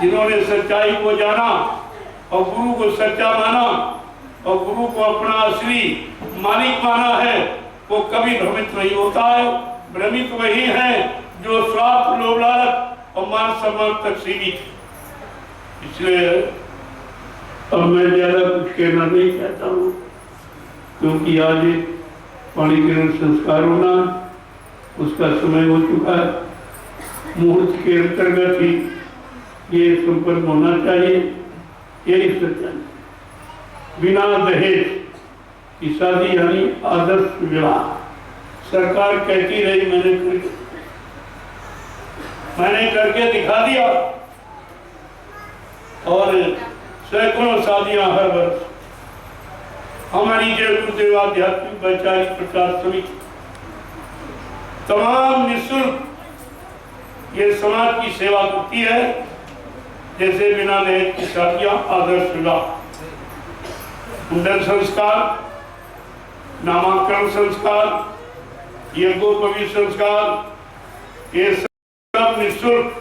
जिन्होंने सच्चाई को जाना और गुरु को सच्चा माना और गुरु को अपना असली मालिक माना है, वो कभी भ्रमित नहीं होता है। भ्रमित वही है जो स्वार्थ, लोभ, लालच और मान सम्मान तक सीमित। इसलिए अब मैं ज्यादा कुछ कहना नहीं चाहता हूँ, क्योंकि आज पाणी ग्रहण संस्कार होना, उसका समय हो चुका है। मुहूर्त के अंतर्गत ही ये संपन्न होना चाहिए। यही सच्चाई। बिना दहेज की शादी यानी आदर्श विवाह। सरकार कहती रही, मैंने करके दिखा दिया, और सैकड़ों शादियां हर वर्ष हमारी जय गुरुदेव आध्यात्मिक वैचारिक प्रचार समिति तमाम निःशुल्क ये समाज की सेवा करती है। जैसे बिना दहेज की शादियां, आदर्श विवाह, मुंडन संस्कार, नामांकन संस्कार, यज्ञोपवीत संस्कार, ये सब निःशुल्क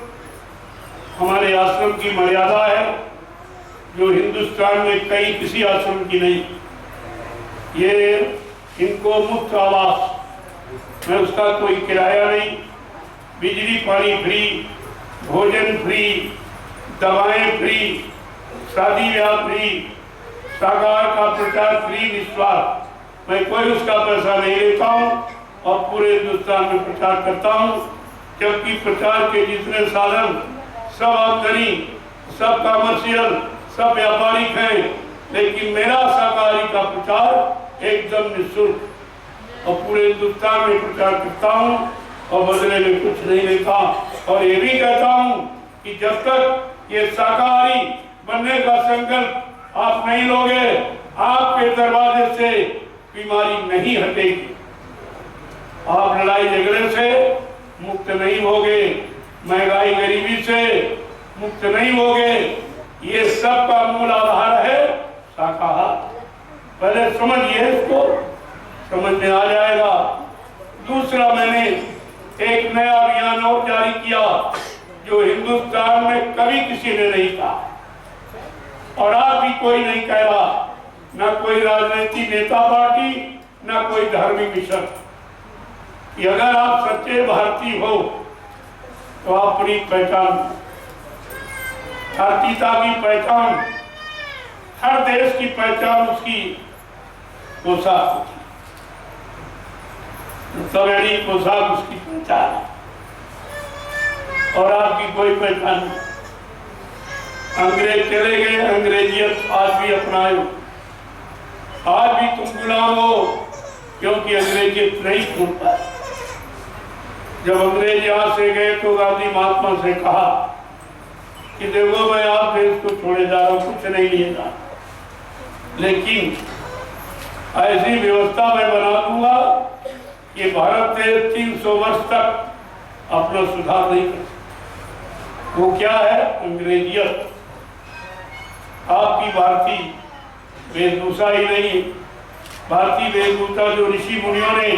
हमारे आश्रम की मर्यादा है, जो हिंदुस्तान में कई किसी आश्रम की नहीं। ये इनको मुफ्त आवास, मैं उसका कोई किराया नहीं, बिजली पानी फ्री, भोजन फ्री, दवाएं फ्री, शादी ब्याह फ्री, साकार का प्रचार फ्री, निस्वार्थ। मैं कोई उसका पैसा नहीं लेता हूँ और पूरे हिंदुस्तान में प्रचार करता हूँ, जबकि प्रचार के जितने साधन सब आमदनी, सब कमर्शियल, सब व्यापारिक हैं, लेकिन मेरा शाकाहारी का प्रचार एकदम निःशुल्क और पूरे हिंदुस्तान में प्रचार करता हूँ और बदले में कुछ नहीं लेता। और ये भी कहता हूँ कि जब तक ये शाकाहारी बनने का संकल्प आप नहीं लोगे, आपके दरवाजे से बीमारी नहीं हटेगी, आप लड़ाई झगड़े से मुक्त नहीं होगे, महंगाई गरीबी से मुक्त नहीं होगे। ये सब का मूल आधार है शाकाहार। पहले समझिए, इसको समझ में आ जाएगा। दूसरा, मैंने एक नया अभियान और जारी किया जो हिंदुस्तान में कभी किसी ने नहीं कहा और आज भी कोई नहीं कह रहा, न कोई राजनीतिक नेता पार्टी, न कोई धार्मिक मिशन, कि अगर आप सच्चे भारतीय हो तो अपनी पहचान, भारतीयता की पहचान, हर देश की पहचान उसकी पोशाक होती है, सवेरी पोशाक उसकी पहचान है और आपकी कोई पहचान नहीं। अंग्रेज चले गए, अंग्रेजियत आज भी अपनाए, आज भी तुम गुलाम हो, क्योंकि अंग्रेजियत नहीं छोड़ पाए। जब अंग्रेज यहाँ से गए तो गांधी महात्मा से कहा कि देखो, मैं आप देश को छोड़े जा रहा हूँ, कुछ नहीं लिए जा, लेकिन ऐसी व्यवस्था मैं बना दूंगा कि भारत देश 300 वर्ष तक अपना सुधार नहीं कर सकता। वो क्या है? अंग्रेजियत। आपकी भारतीय वेशभूषा ही नहीं, भारतीय वेशभूषा जो ऋषि मुनियों ने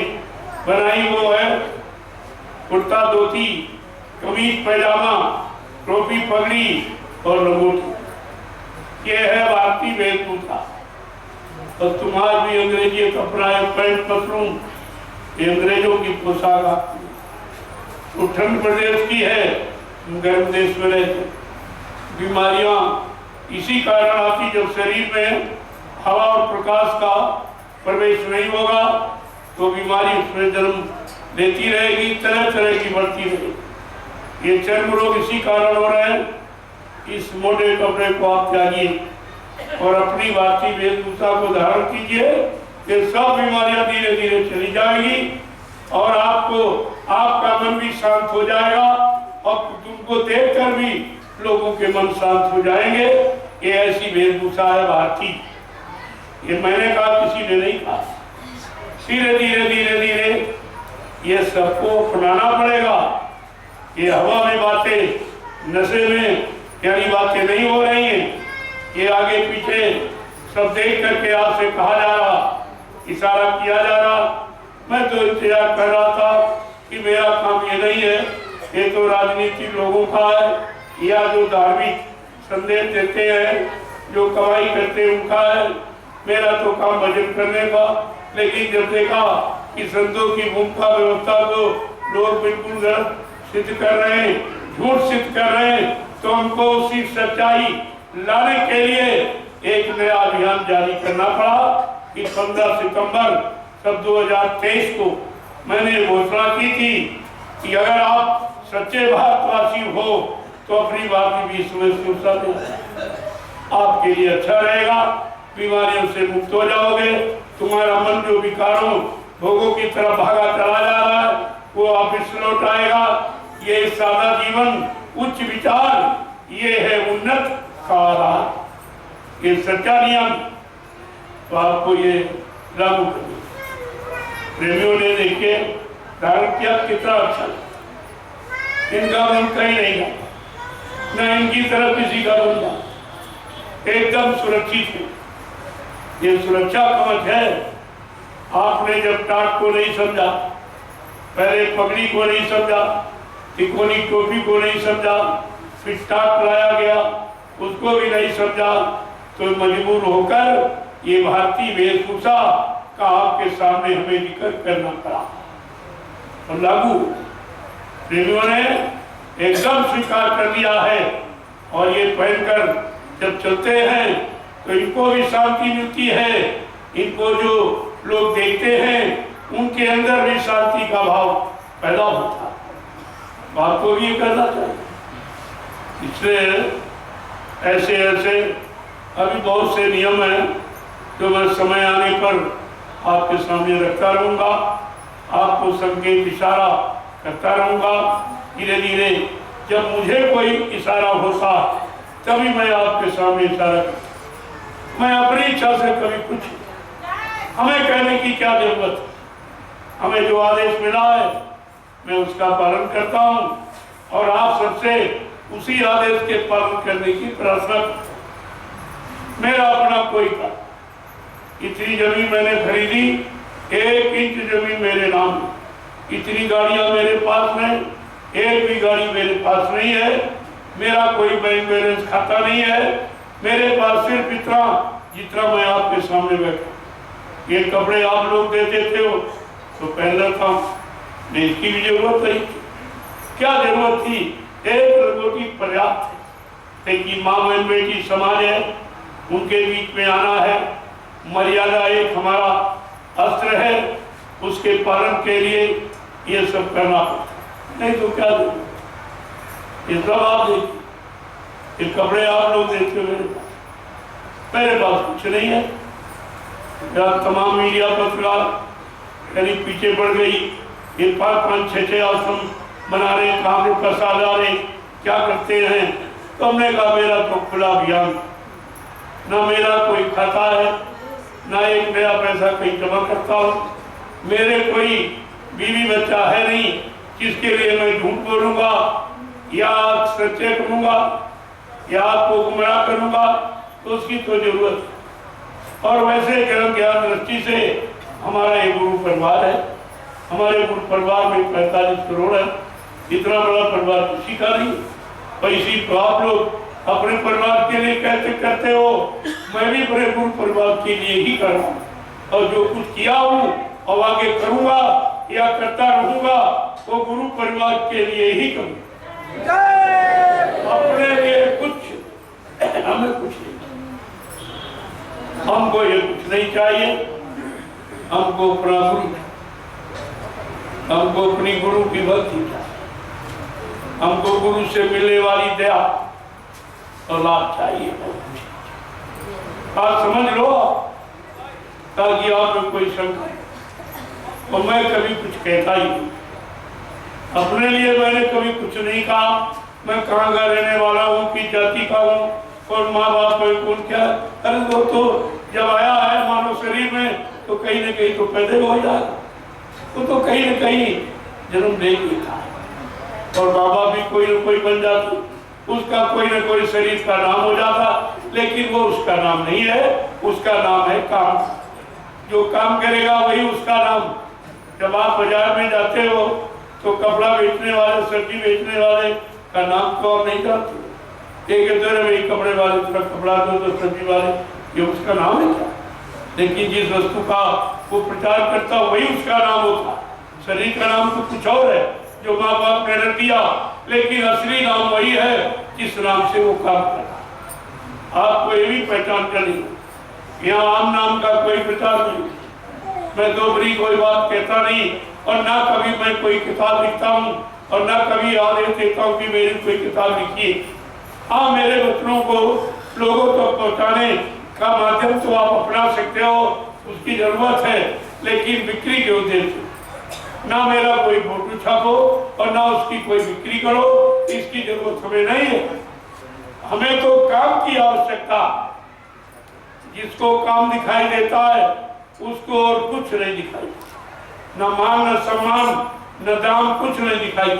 बनाई वो है कुर्ता धोती, कमीज पैजामा, टोपी पगड़ी और लंगोटी। ये है भारतीय वेशभूषा। और तुम्हारा भी अंग्रेजी कपड़ा है, पैंट पतलून, ये अंग्रेजों की पोशाक आती है। तो ठंड प्रदेश की है, गर्म देश में रहते। बीमारियां इसी कारण आती, जब शरीर में हवा और प्रकाश का प्रवेश नहीं होगा तो बीमारी उसमें जन्म लेती रहेगी, तरह तरह की बढ़ती रहेगी। ये चर्म रोग इसी कारण हो रहे हैं। इस मोटे कपड़े को आप त्यागिए और अपनी भारतीय वेशभूषा को धारण कीजिए, ये सब बीमारियां धीरे धीरे चली जाएगी और आपको, आपका मन भी शांत हो जाएगा और तुमको देखकर भी लोगों के मन शांत हो जाएंगे। ये ऐसी वेशभूषा है भारतीय। ये मैंने कहा, किसी ने नहीं कहा। धीरे धीरे धीरे धीरे ये सबको अपनाना पड़ेगा। ये हवा में बातें, नशे में यानी बातें नहीं हो रही हैं। ये आगे पीछे सब देख करके आपसे कहा जा रहा, इशारा किया जा रहा। मैं तो इंतजार कर रहा था कि मेरा काम ये नहीं है, ये तो राजनीतिक लोगों का है या जो धार्मिक संदेश देते हैं, जो कमाई करते हैं उनका है। मेरा तो काम भजन करने का। लेकिन जब देखा कि संतों की भूमिका व्यवस्था को लोग बिल्कुल गलत सिद्ध कर रहे हैं, झूठ सिद्ध कर रहे हैं, तो हमको उसी सच्चाई लाने के लिए एक नया अभियान जारी करना पड़ा कि 15 सितंबर सब 2023 को मैंने घोषणा की थी कि अगर आप सच्चे भारतवासी हो तो अपनी बात की विश्वास आपके लिए अच्छा रहेगा, बीमारियों से मुक्त हो जाओगे। तुम्हारा मन जो विकारों भोगों की तरफ भागा चला जा रहा है वो वापिस लौट आएगा। ये सादा जीवन, उच्च विचार, ये है उन्नत का आधार। ये सच्चा नियम तो आपको ये लागू करना। प्रेमियों ने देखे धारण किया, कितना अच्छा, इनका मन कहीं नहीं जाता, न इनकी तरफ किसी का मन जाता, एकदम सुरक्षित है। ये सुरक्षा कवच है आपने जब टाट को नहीं समझा, पहले पगड़ी को नहीं समझा, तिकोनी टोपी को नहीं समझा, फिर टाट लाया गया उसको भी नहीं समझा, तो मजबूर होकर ये भारतीय वेशभूषा का आपके सामने हमें जिक्र करना पड़ा। और लागू प्रेमियों ने एकदम स्वीकार कर लिया है और ये पहनकर जब चलते हैं तो इनको भी शांति मिलती है, इनको जो लोग देखते हैं उनके अंदर भी शांति का भाव पैदा होता है। बात को ये करना चाहिए। इसलिए ऐसे ऐसे अभी बहुत से नियम हैं जो मैं समय आने पर आपके सामने रखता रहूँगा, आपको संकेत इशारा करता रहूँगा। धीरे धीरे जब मुझे कोई इशारा होता तभी मैं आपके सामने इशारा करता। मैं अपनी इच्छा से कभी कुछ हमें कहने की क्या जरूरत है? हमें जो आदेश मिला है मैं उसका पालन करता हूँ और आप सबसे उसी आदेश के पालन करने की प्रार्थना करता हूँ। मेरा अपना कोई का इतनी जमीन मैंने खरीदी, 1 इंच जमीन मेरे नाम है, इतनी गाड़ियां मेरे पास में, एक भी गाड़ी मेरे पास नहीं है, मेरा कोई बैंक बैलेंस खाता नहीं है, मेरे पास सिर्फ इतना जितना मैं आपके सामने बैठा। ये कपड़े आप लोग दे देते हो तो पहन लेता हूँ, इसकी भी जरूरत नहीं, क्या जरूरत थी? एक लंगोटी पर्याप्त है। लेकिन माँ बहन बेटी समाज है, उनके बीच में आना है, मर्यादा एक हमारा अस्त्र है, उसके पालन के लिए ये सब करना पड़ता, नहीं तो क्या दे? ये सब आप देखिए, ये कपड़े आप लोग देखते हो, मेरे पास कुछ नहीं है। तमाम मीडिया पत्रकार कहीं पीछे पड़ गई, ये 5-5, 6-6 आश्रम बना रहे, कहाँ से पैसा ला रहे, क्या करते हैं? तो हमने कहा मेरा तो खुला अभियान, ना मेरा कोई खाता है, ना एक नया पैसा कहीं जमा करता हूँ, मेरे कोई बीवी बच्चा है नहीं जिसके लिए मैं झूठ बोलूँगा या सच्चे करूँगा या आपको गुमराह करूँगा, तो उसकी तो जरूरत है। और वैसे ज्ञान दृष्टि से हमारा एक गुरु परिवार है, हमारे गुरु परिवार में 45 करोड़ है, इतना बड़ा परिवार किसी का नहीं। और इसी तो आप लोग अपने परिवार के लिए कहते करते हो, मैं भी अपने गुरु परिवार के लिए ही कर रहा हूँ, और जो कुछ किया हूँ और आगे करूँगा या करता रहूँगा वो गुरु परिवार के लिए ही करूँगा, अपने लिए कुछ हमें कुछ नहीं, हमको ये कुछ नहीं चाहिए। हमको अपना गुरु, हमको अपनी गुरु की भक्ति चाहिए, हमको गुरु से मिलने वाली दया और लाभ चाहिए। आप समझ लो ताकि आप में कोई शंका। और मैं कभी कुछ कहता ही नहीं, अपने लिए मैंने कभी कुछ नहीं कहा। मैं कहाँ का रहने वाला हूँ, किस जाति का हूँ और माँ बाप में कौन क्या, अरे वो तो जब आया है मानव शरीर में तो कहीं न कहीं तो पैदा हो जाएगा, वो तो कहीं न कहीं जन्म ले लेता है और बाबा भी कोई न कोई बन जाता, उसका कोई न कोई शरीर का नाम हो जाता, लेकिन वो उसका नाम नहीं है, उसका नाम है काम। जो काम करेगा वही उसका नाम। जब आप बाजार में जाते हो तो कपड़ा बेचने वाले, सब्जी बेचने वाले का नाम तो आप नहीं जानते, वही कपड़े वाले थोड़ा कपड़ा दो तो सब्जी वाले, ये उसका नाम है क्या? लेकिन जिस वस्तु का वो प्रचार करता वही उसका नाम होता। शरीर का नाम तो कुछ और है जो माँ बाप ने रख दिया, लेकिन असली नाम वही है जिस नाम से वो काम कर रहा। आपको ये भी पहचान करनी, यहाँ आम नाम का कोई प्रचार नहीं। मैं दोहरी कोई बात कहता नहीं और ना कभी मैं कोई किताब लिखता हूँ और ना कभी आदेश देता हूँ कि मेरी कोई किताब लिखिए। हाँ, मेरे वचनों को लोगों तक पहुँचाने का माध्यम तो आप अपना सकते हो, उसकी जरूरत है, लेकिन बिक्री के उद्देश्य ना मेरा कोई फोटो छापो और ना उसकी कोई बिक्री करो, इसकी जरूरत हमें नहीं है। हमें तो काम की आवश्यकता, जिसको काम दिखाई देता है उसको और कुछ नहीं दिखाई, न मान न सम्मान न दाम, कुछ नहीं दिखाई।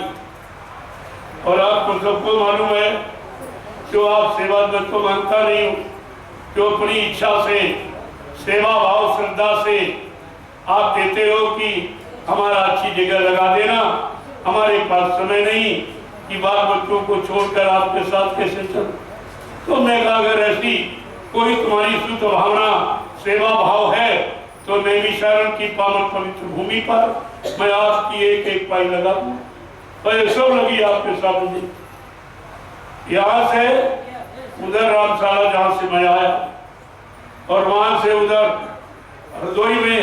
और आपको सबको मालूम है जो आप सेवा दल को मानता नहीं हो, जो अपनी इच्छा से सेवा भाव श्रद्धा से आप कहते हो कि हमारा अच्छी जगह लगा देना, हमारे पास समय नहीं कि बाल बच्चों को छोड़कर आपके साथ कैसे चल। तो मैं कहा अगर ऐसी कोई तुम्हारी शुद्ध भावना सेवा भाव है तो नैमिषारण्य की पावन पवित्र भूमि पर मैं आपकी एक एक पाई लगा दूं। पर सब लगी आपके सामने। यहाँ से उधर रामशाला जहाँ से मैं आया और वहां से उधर हरदोई में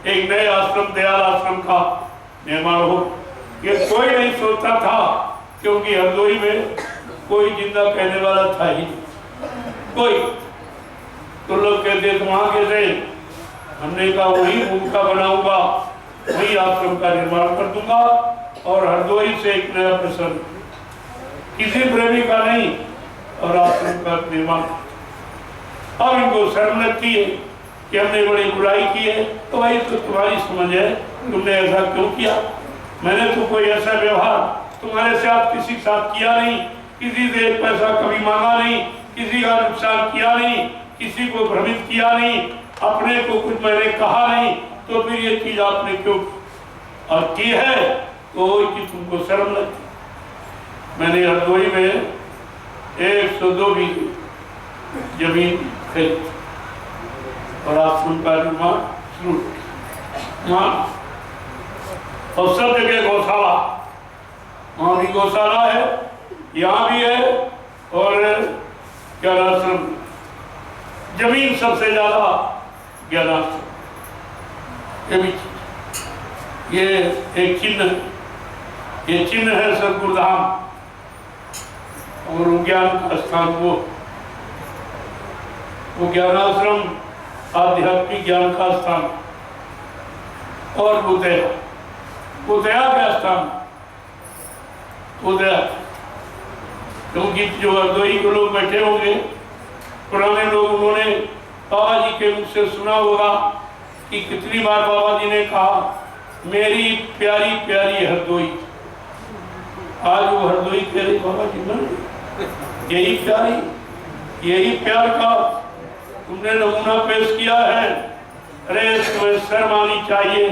एक नए आश्रम दयाल आश्रम का निर्माण हो, ये कोई नहीं सोचता था क्योंकि हरदोई में कोई जिंदा कहने वाला था ही कोई। तो लोग कहते तुम वहां कैसे? हमने कहा वही भूमिका बनाऊंगा, वही आश्रम का निर्माण कर दूंगा और हरदोई से एक नया प्रसन्न किसी प्रेमी का नहीं और आश्रम का निर्माण। अब इनको शर्म लगती है कि हमने बड़ी बुराई की है। तो भाई तो तुम्हारी समझ है, तुमने ऐसा क्यों किया? मैंने तो कोई ऐसा व्यवहार तुम्हारे से आप किसी के साथ किया नहीं, किसी से एक पैसा कभी मांगा नहीं, किसी का नुकसान किया नहीं, किसी को भ्रमित किया नहीं, अपने को कुछ मैंने कहा नहीं। तो फिर ये चीज आपने क्यों और की है? तो कि तुमको शर्म लगती। मैंने हरदोई में 102 बीघे जमीन खरीदी और आश्रम का निर्माण शुरू किया। और सब जगह गौशाला, वहां भी गौशाला है, यहाँ भी है और क्या आश्रम जमीन सबसे ज्यादा ज्ञानाश्रम। ये एक चिन्ह, ये चिन्ह है सदगुरुधाम और ज्ञान का स्थान वो ज्ञानाश्रम आध्यात्मिक ज्ञान का स्थान। और उदया का स्थान उदया, क्योंकि जो हरदोई के लोग बैठे होंगे पुराने लोग, उन्होंने बाबा जी के मुख से सुना होगा कि कितनी बार बाबा जी ने कहा मेरी प्यारी प्यारी हरदोई। आज वो हरदोई कह रही बाबा जी ना, यही प्यारी, यही प्यार का तुमने नमूना पेश किया है। अरे तुम्हें शर्म आनी चाहिए,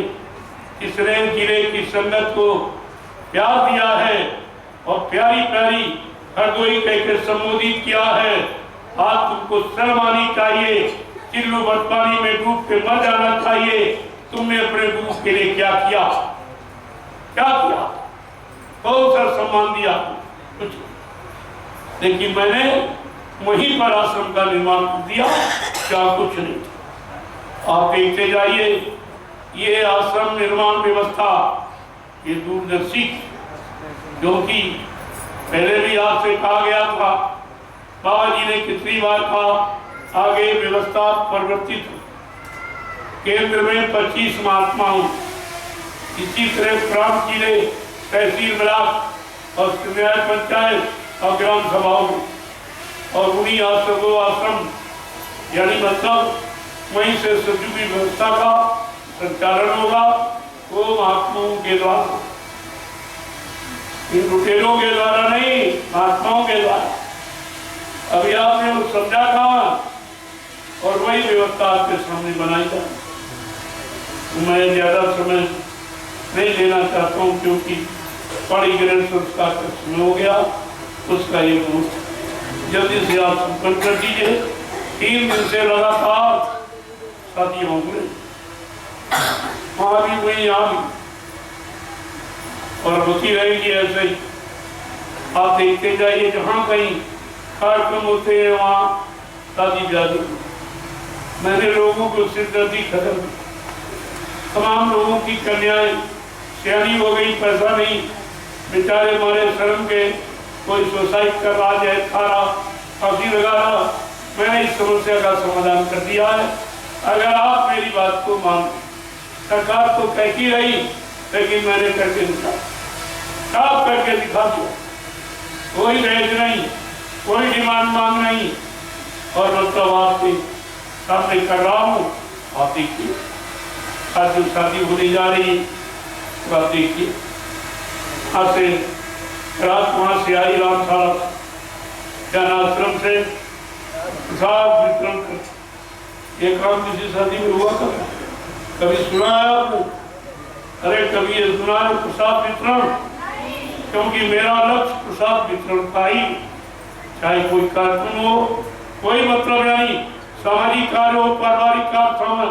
इसने जिले की संगत को प्यार दिया है और प्यारी प्यारी हरदोई कहकर संबोधित किया है। आज तुमको शर्म आनी चाहिए, चिल्लू बदपानी में डूब के मर जाना चाहिए। तुमने अपने गुरु के लिए क्या किया? क्या किया? बहुत सा सम्मान दिया कुछ, लेकिन मैंने वहीं पर आश्रम का निर्माण कर दिया, क्या कुछ नहीं। आप देखते जाइए ये आश्रम निर्माण व्यवस्था ये दूरदर्शी, क्योंकि पहले भी आपसे कहा गया था, बाबा जी ने कितनी बार कहा आगे व्यवस्था परिवर्तित हो। केंद्र में 25 महात्माओं, इसी तरह प्रांत जिले तहसील ब्लॉक और न्याय पंचायत और ग्राम सभाओं और उन्हीं आश्रम यानी मतलब वहीं से सचिव की व्यवस्था का संचालन होगा। वो महात्माओं के द्वारा, इन लुटेरों के द्वारा नहीं, महात्माओं के द्वारा। अभी आपने वो समझा कहा और वही व्यवस्था आपके सामने बनाई जाए। मैं ज्यादा समय नहीं लेना चाहता हूँ क्योंकि बड़ी ग्रहण संस्कार का समय हो गया, उसका ये मुहूर्त जल्दी से आप संपन्न कर दीजिए। 3 दिन से लगातार शादियां हो गई, वहां भी वही यहाँ भी, और होती रहेगी ऐसे ही। आप देखते जाइए जहाँ कहीं कार्यक्रम होते हैं वहाँ शादी ब्याह। मैंने लोगों को सिरदर्दी खत्म, तमाम लोगों की कन्याएं सियानी हो गई, पैसा नहीं, बेचारे हमारे शर्म के कोई सुसाइड कर रहा है, खा रहा, फांसी लगा रहा। मैंने इस समस्या का समाधान कर दिया है। अगर आप मेरी बात को मान, सरकार तो कहती रही लेकिन मैंने करके दिखा, साफ करके दिखा दिया। कोई दहेज नहीं, कोई डिमांड मांग नहीं, और मतलब आपके सामने कर रहा हूँ। आप देखिए आज जो शादी होने जा रही है, आप देखिए यहाँ से रात वहाँ से आई रामशाला ज्ञानाश्रम से प्रसाद वितरण कर, एक काम किसी शादी में हुआ था कभी सुना है आपको? अरे कभी ये सुना है प्रसाद वितरण? क्योंकि मेरा लक्ष्य प्रसाद वितरण का ही, चाहे कोई कार्यक्रम हो, कोई मतलब नहीं, सामाजिक कार्य हो, पारिवारिक कार्य,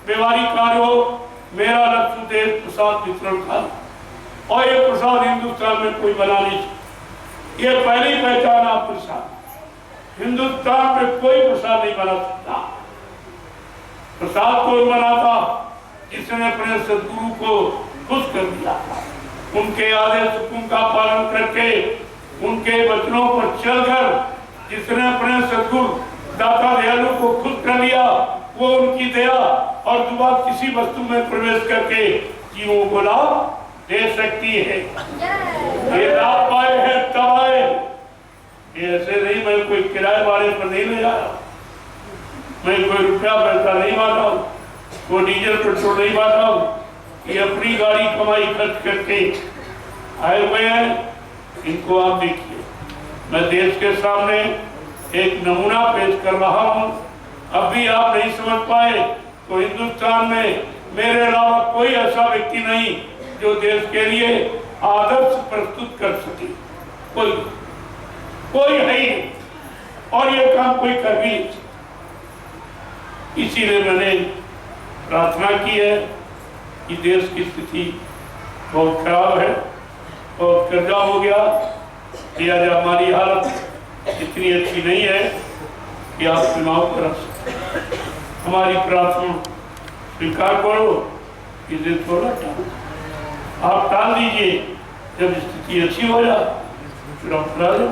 व्यवहारिक कार्य हो, मेरा लक्ष्य उद्देश्य प्रसाद वितरण का। और ये प्रसाद हिंदुस्तान में कोई बना नहीं सकता। ये पहली पहचान आप प्रसाद, हिंदुस्तान में कोई प्रसाद नहीं बना सकता। प्रसाद कोई बनाता जिसने अपने सदगुरु को खुश कर दिया था, उनके आदेश हुक्म का पालन करके, उनके वचनों पर चलकर जिसने अपने सदगुरु दाता दयालु को खुश कर लिया, वो उनकी दया और दुआ किसी वस्तु में प्रवेश करके जीवों को लाभ दे सकती है। ये लाभ पाए है तब आए, ऐसे नहीं मैं कोई किराए वाले पर नहीं ले आया, मैं कोई रुपया पैसा नहीं मांगा हूँ, कोई डीजल पेट्रोल नहीं मांगा हूँ, ये अपनी गाड़ी कमाई खर्च करके आए हुए हैं। इनको आप देखिए, मैं देश के सामने एक नमूना पेश कर रहा हूँ। अब भी आप नहीं समझ पाए तो हिंदुस्तान में मेरे अलावा कोई ऐसा व्यक्ति नहीं जो देश के लिए आदर्श प्रस्तुत कर सके, कोई है ही नहीं, और ये काम कोई कर भी नहीं। इसीलिए मैंने प्रार्थना की है कि देश की स्थिति बहुत खराब है, बहुत कर्जा हो गया, आज हमारी हालत इतनी अच्छी नहीं है कि आप चुनाव करा सकते। हमारी प्रार्थना स्वीकार करो, इसे थोड़ा टाल, आप टाल दीजिए, जब स्थिति अच्छी हो जाए चुनाव करा दो।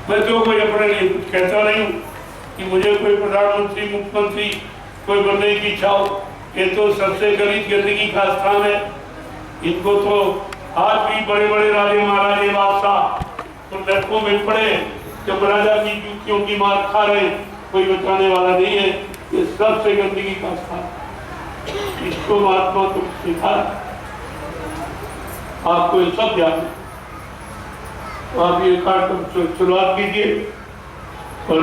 मैं तो कोई अपने लिए कुछ कहता नहीं हूँ कि मुझे कोई प्रधानमंत्री मुख्यमंत्री कोई बनने की इच्छा हो, ये तो सबसे गलीच गंदगी का स्थान है। इनको तो आज भी बड़े बड़े राजे महाराजे बादशाह तो लड़कों में पड़े, जब राजा की जूतियों की मार खा रहे, कोई बचाने वाला नहीं है। ये सबसे गंदगी का स्थान, इसको महात्मा तो सिखा, आपको ये सब याद है। तो आप ये कार्यक्रम शुरुआत कीजिए और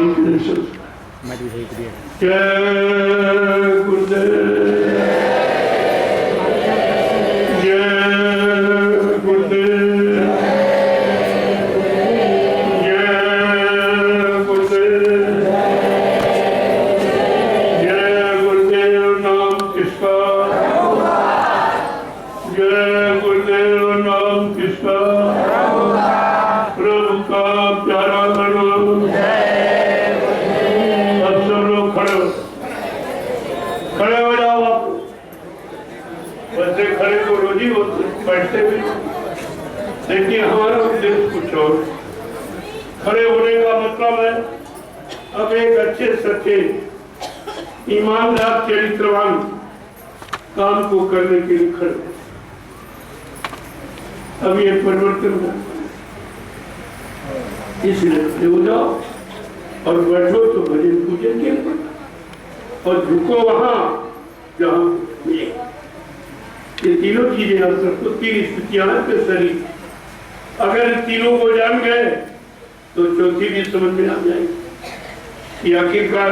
जय गुरुदेव, जय गुरुदेव, जय गुरुदेव, जय गुरुदेव नाम किसका, जय गुरुदेव नाम किसका, प्रभु का प्यारा करो। खड़े हो जाओ आप, वैसे खड़े तो रोज ही होते, बैठते भी, लेकिन हमारा उद्देश्य कुछ और। खड़े होने का मतलब है अब एक अच्छे सच्चे ईमानदार चरित्रवान काम को करने के लिए खड़े। अब ये परिवर्तन हो, इसलिए खड़े हो जाओ और बैठो तो भजन पूजन के ऊपर, और झुको वहां जहां मिले। ये तीनों चीजें अवसर को, तीन स्थितियां हैं शरीर, अगर तीनों को जान गए तो चौथी भी समझ में आ जाएगी कि आखिरकार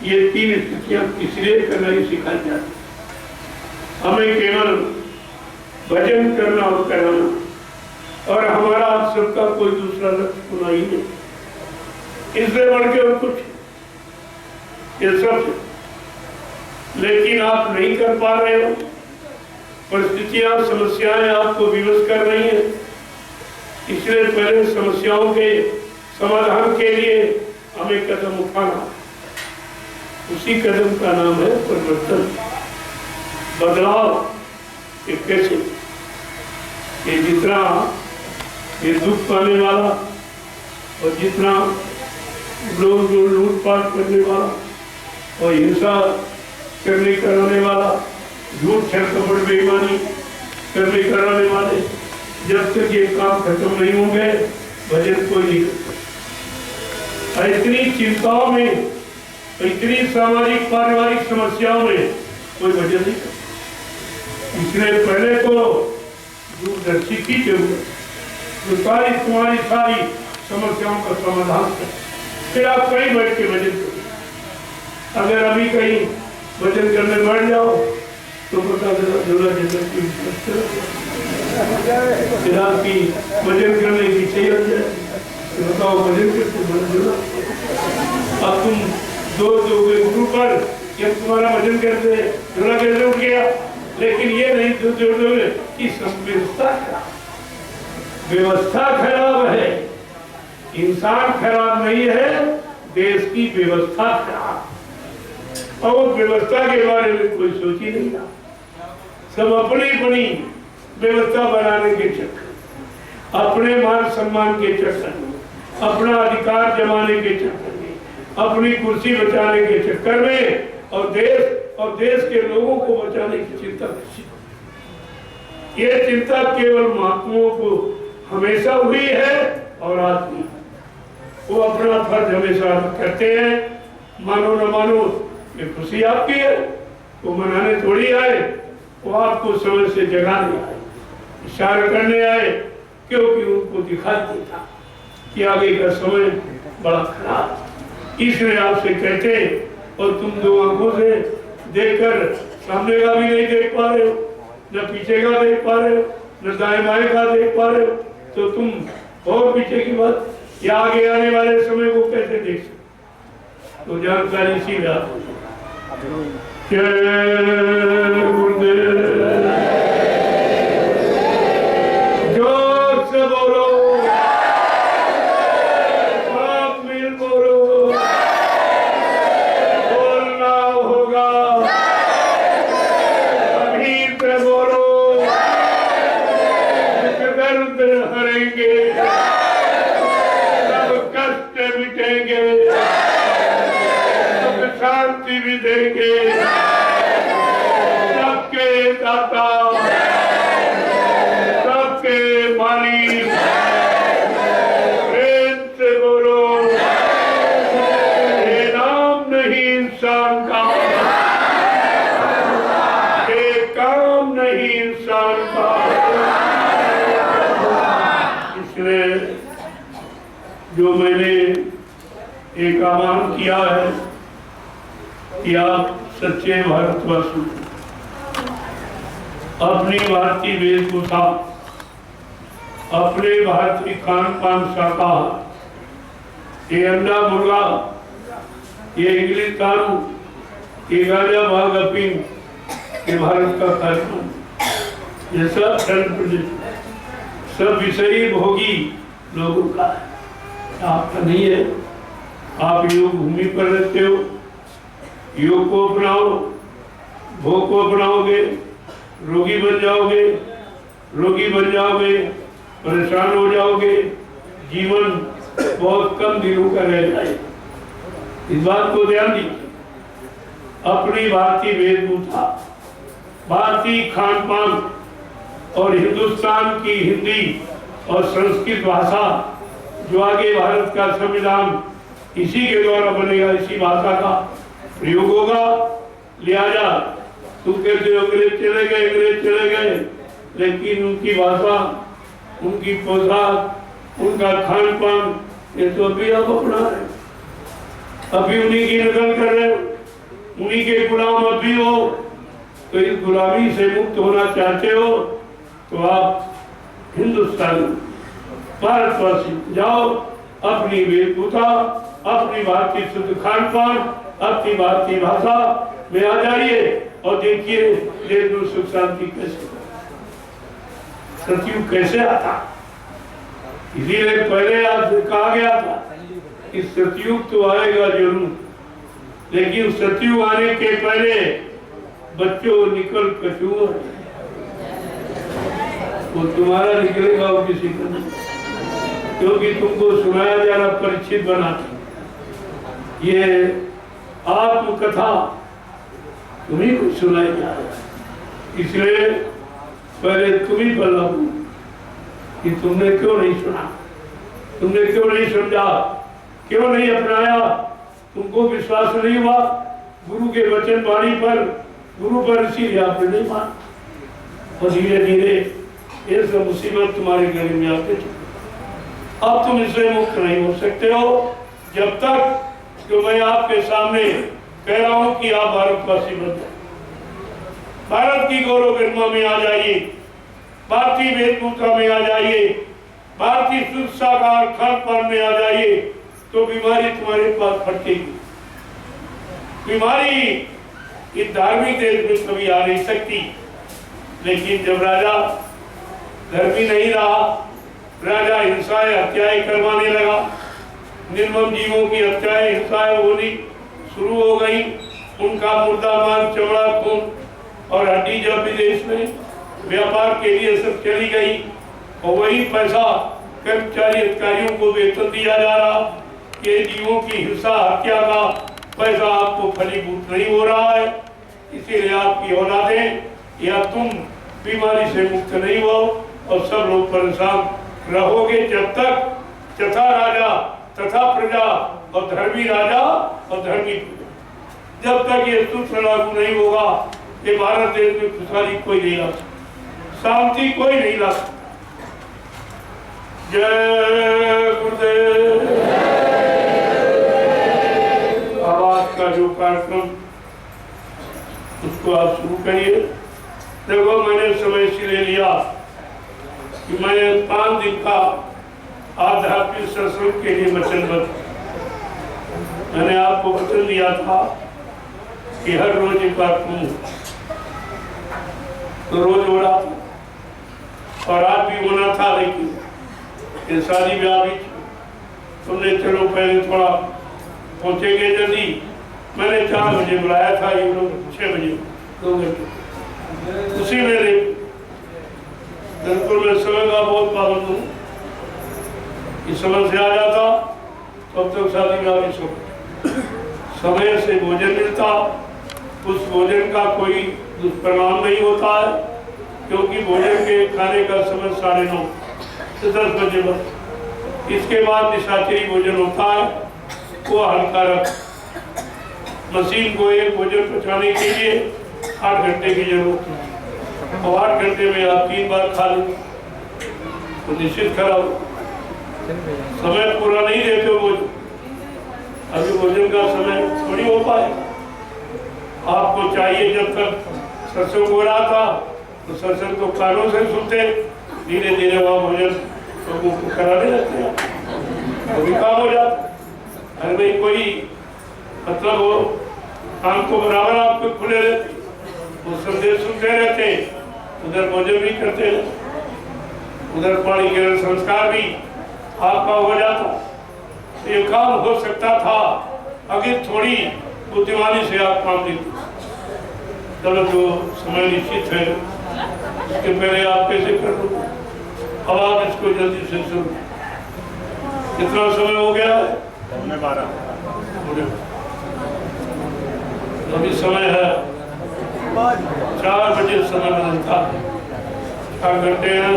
ये तीन स्थितियां इसलिए करना ही सिखाई जाती। हमें केवल भजन करना और कराना, और हमारा आप सबका कोई दूसरा लक्ष्य होना ही नहीं, इससे बढ़ के और कुछ ये सब। लेकिन आप नहीं कर पा रहे हो, परिस्थितियां समस्याएं आपको विवश कर रही हैं, इसलिए पहले समस्याओं के समाधान के लिए हमें कदम उठाना। उसी कदम का नाम है परिवर्तन, बदलाव। ये कैसे? ये जितना ये दुख पाने वाला और जितना लोग जो लूटपाट करने वाला और हिंसा करने कराने वाला, झूठ छल कपट बेईमानी करने कराने वाले, जब तक ये काम खत्म नहीं होंगे भजन कोई नहीं करता। इतनी चिंताओं में, इतनी सामाजिक पारिवारिक समस्याओं में कोई भजन नहीं करता। इसलिए पहले तो दूरदर्शी की जरूरत, जो सारी तुम्हारी सारी समस्याओं का समाधान कर, फिर आप कहीं बैठ के भजन करो। अगर अभी कहीं भजन करने बैठ जाओ तो बता देना झोला जैसा की वजन करने की चाहिए हो जाए तो बताओ वजन करते बना झोला। अब तुम दो गुरु पर जब तुम्हारा वजन करते झोला कैसे उठ गया, लेकिन ये नहीं तो जोड़ोगे कि व्यवस्था खराब है, इंसान खराब नहीं है, देश की व्यवस्था खराब। और व्यवस्था के बारे में कोई सोच ही नहीं रहा, सब अपनी अपनी व्यवस्था बनाने के चक्कर, अपने मान सम्मान के चक्कर में, अपना अधिकार जमाने के चक्कर में, अपनी कुर्सी बचाने के चक्कर में और देश के लोगों को बचाने की चिंता नहीं। ये चिंता केवल महात्माओं को हमेशा हुई है और आज भी वो अपना फर्ज हमेशा करते हैं। मानो न मानो ये खुशी आपकी है, वो मनाने थोड़ी आए, वो आपको समय से जगाने आए, इशारा करने आए, क्योंकि उनको दिखाई देता कि आगे का समय बड़ा खराब। इसलिए आपसे कहते और तुम दो आंखों से देखकर सामने का भी नहीं देख पा रहे हो, न पीछे का देख पा रहे हो, न दाएं बाएं का देख पा रहे हो, तो तुम और पीछे की बात या आगे आने वाले समय को कैसे देख सकते? तो जानकारी इसी बात जोर से बोलो, सब मिल बोलो, बोलना होगा, अभी से बोलो, दर्द हरेंगे, सब कष्ट मिटेंगे, सब शांति भी देंगे, सबके दाता, सबके मालिक, प्रेम से बोलो, ये नाम नहीं इंसान का, ये काम नहीं इंसान का। इसलिए जो मैंने एक आह्वान किया है कि आप सच्चे भारतवासी अपनी भारतीय वेशभूषा, अपने भारतीय खान पान शाखा, ये अंडा मुर्गा, ये इंग्लिश दारू, ये गांजा भाग अफीम, ये भारत का कार्यक्रम, ये सब सब विषयी भोगी लोगों का है, आपका नहीं है। आप योग भूमि पर रहते हो, योग को अपनाओ, भोग को अपनाओगे, रोगी बन जाओगे, परेशान हो जाओगे, जीवन बहुत कम दिनों का रह जाए। इस बात को ध्यान दीजिए। अपनी भारतीय वेशभूषा, भारतीय खान पान और हिंदुस्तान की हिंदी और संस्कृत भाषा, जो आगे भारत का संविधान इसी के द्वारा बनेगा, इसी भाषा का प्रयोग होगा। लिहाजा तुम कहते हो अंग्रेज चले गए, लेकिन उनकी भाषा, उनकी पोशाक, उनका खान पान, ये तो अभी आप अपना रहे, अभी उन्हीं की नकल कर रहे हो, उन्हीं के गुलाम अभी हो। तो इस गुलामी से मुक्त होना चाहते हो तो आप हिंदुस्तान भारतवासी जाओ, अपनी वेशभूषा, अपनी भारतीय शुद्ध खान पान, अपनी भारतीय भाषा में आ जाइए और देखिए देश में सुख शांति कैसे, सतयुग कैसे आता। इसीलिए पहले आपसे कहा गया था कि सतयुग तो आएगा जरूर, लेकिन सतयुग आने के पहले बच्चों निकल कचुआ, वो तुम्हारा निकलेगा और किसी का नहीं, क्योंकि तुमको सुनाया जा रहा परिचित बनाते। ये आत्मकथा तुम्ही को सुनाई जा रहा, इसलिए पहले तुम्ही पर लागू कि तुमने क्यों नहीं सुना, तुमने क्यों नहीं समझा, क्यों नहीं अपनाया, तुमको विश्वास नहीं हुआ गुरु के वचन वाणी पर, गुरु पर, इसीलिए आपने नहीं माना। और धीरे धीरे ये सब मुसीबत तुम्हारे गले में आते चले। अब तुम इससे मुक्त नहीं हो सकते हो जब तक जो मैं आपके सामने कह रहा हूं कि आप भारतवासी बन जाए। भारत की गौरव गरिमा में आ जाइए, भारतीय वेशभूषा में आ जाइए, भारतीय शुद्ध साकार खान पान में आ जाइए, तो बीमारी तुम्हारे पास फटकेगी। बीमारी इस धार्मिक देश में कभी आ नहीं सकती। लेकिन जब राजा धर्मी नहीं रहा, राजा हिंसाएं हत्याएं करवाने लगा, निर्मम जीवों की हत्याएं हिंसाएं होनी शुरू हो गई, उनका मुर्दा मांस चमड़ा खून और हड्डी जब विदेश में व्यापार के लिए सब चली गई, और वही पैसा कर्मचारी अधिकारियों को वेतन दिया जा रहा, ये जीवों की हिंसा हत्या का पैसा आपको फलीभूत नहीं हो रहा है। इसीलिए आपकी औलादें या तुम बीमारी से मुक्त नहीं हो और सब लोग परेशान रहोगे, जब तक तथा राजा तथा प्रजा और धर्मी राजा और धर्मी प्रजा, जब तक ये सूत्र लागू नहीं होगा, ये भारत देश में खुशहाली कोई नहीं ला सकता, शांति कोई नहीं ला सकता। जय गुरुदेव। आवाज का जो कार्यक्रम उसको आप शुरू करिए। देखो, मैंने समय इसलिए लिया कि मैं 5 दिन का आध्यात्मिक सत्संग के लिए वचनबद्ध। मैंने आपको वचन दिया था कि हर रोज एक बार कहूं, तो रोज हो रहा था और आज भी होना था, लेकिन ये शादी ब्याह भी तुमने चलो पहले थोड़ा पहुंचेंगे जल्दी। मैंने 4 बजे बुलाया था, ये लोग 6 बजे 2 घंटे उसी में। बिल्कुल मैं समय का बहुत पाबंद हूँ, इस समय से आ जाता तो अब तक शादी ब्याह भी समय से भोजन मिलता, उस भोजन का कोई दुष्परिणाम नहीं होता है, क्योंकि भोजन के खाने का समय 9:30 से 10 बजे बस। इसके बाद निशाचरी भोजन होता है, वो हल्का रख। मशीन को एक भोजन पचाने के लिए 8 घंटे की जरूरत है, और 8 घंटे में आप 3 बार खा लें तो निश्चित खराब। समय पूरा नहीं देते हो भोजन, अभी भोजन का समय थोड़ी हो पाए। आपको चाहिए, जब तक सत्संग हो रहा था तो सत्संग तो कानों से सुनते, धीरे धीरे वहाँ भोजन लोगों को कराने लगते हैं, तो भी काम हो जाता। अरे भाई, कोई मतलब हो, काम को बराबर आपको खुले रहते, वो संदेश सुनते रहते, उधर भोजन भी करते रहते, उधर पानी के संस्कार भी आपका हो जाता। ये काम हो सकता था अगर थोड़ी बुद्धिमानी से आप काम देते। चलो, जो समय निश्चित है उसके पहले आप कैसे कर लो, अब आप इसको जल्दी से सुनो। कितना समय हो गया है? 12। अभी समय है 4 बजे, समय बदलता 4 घंटे हैं।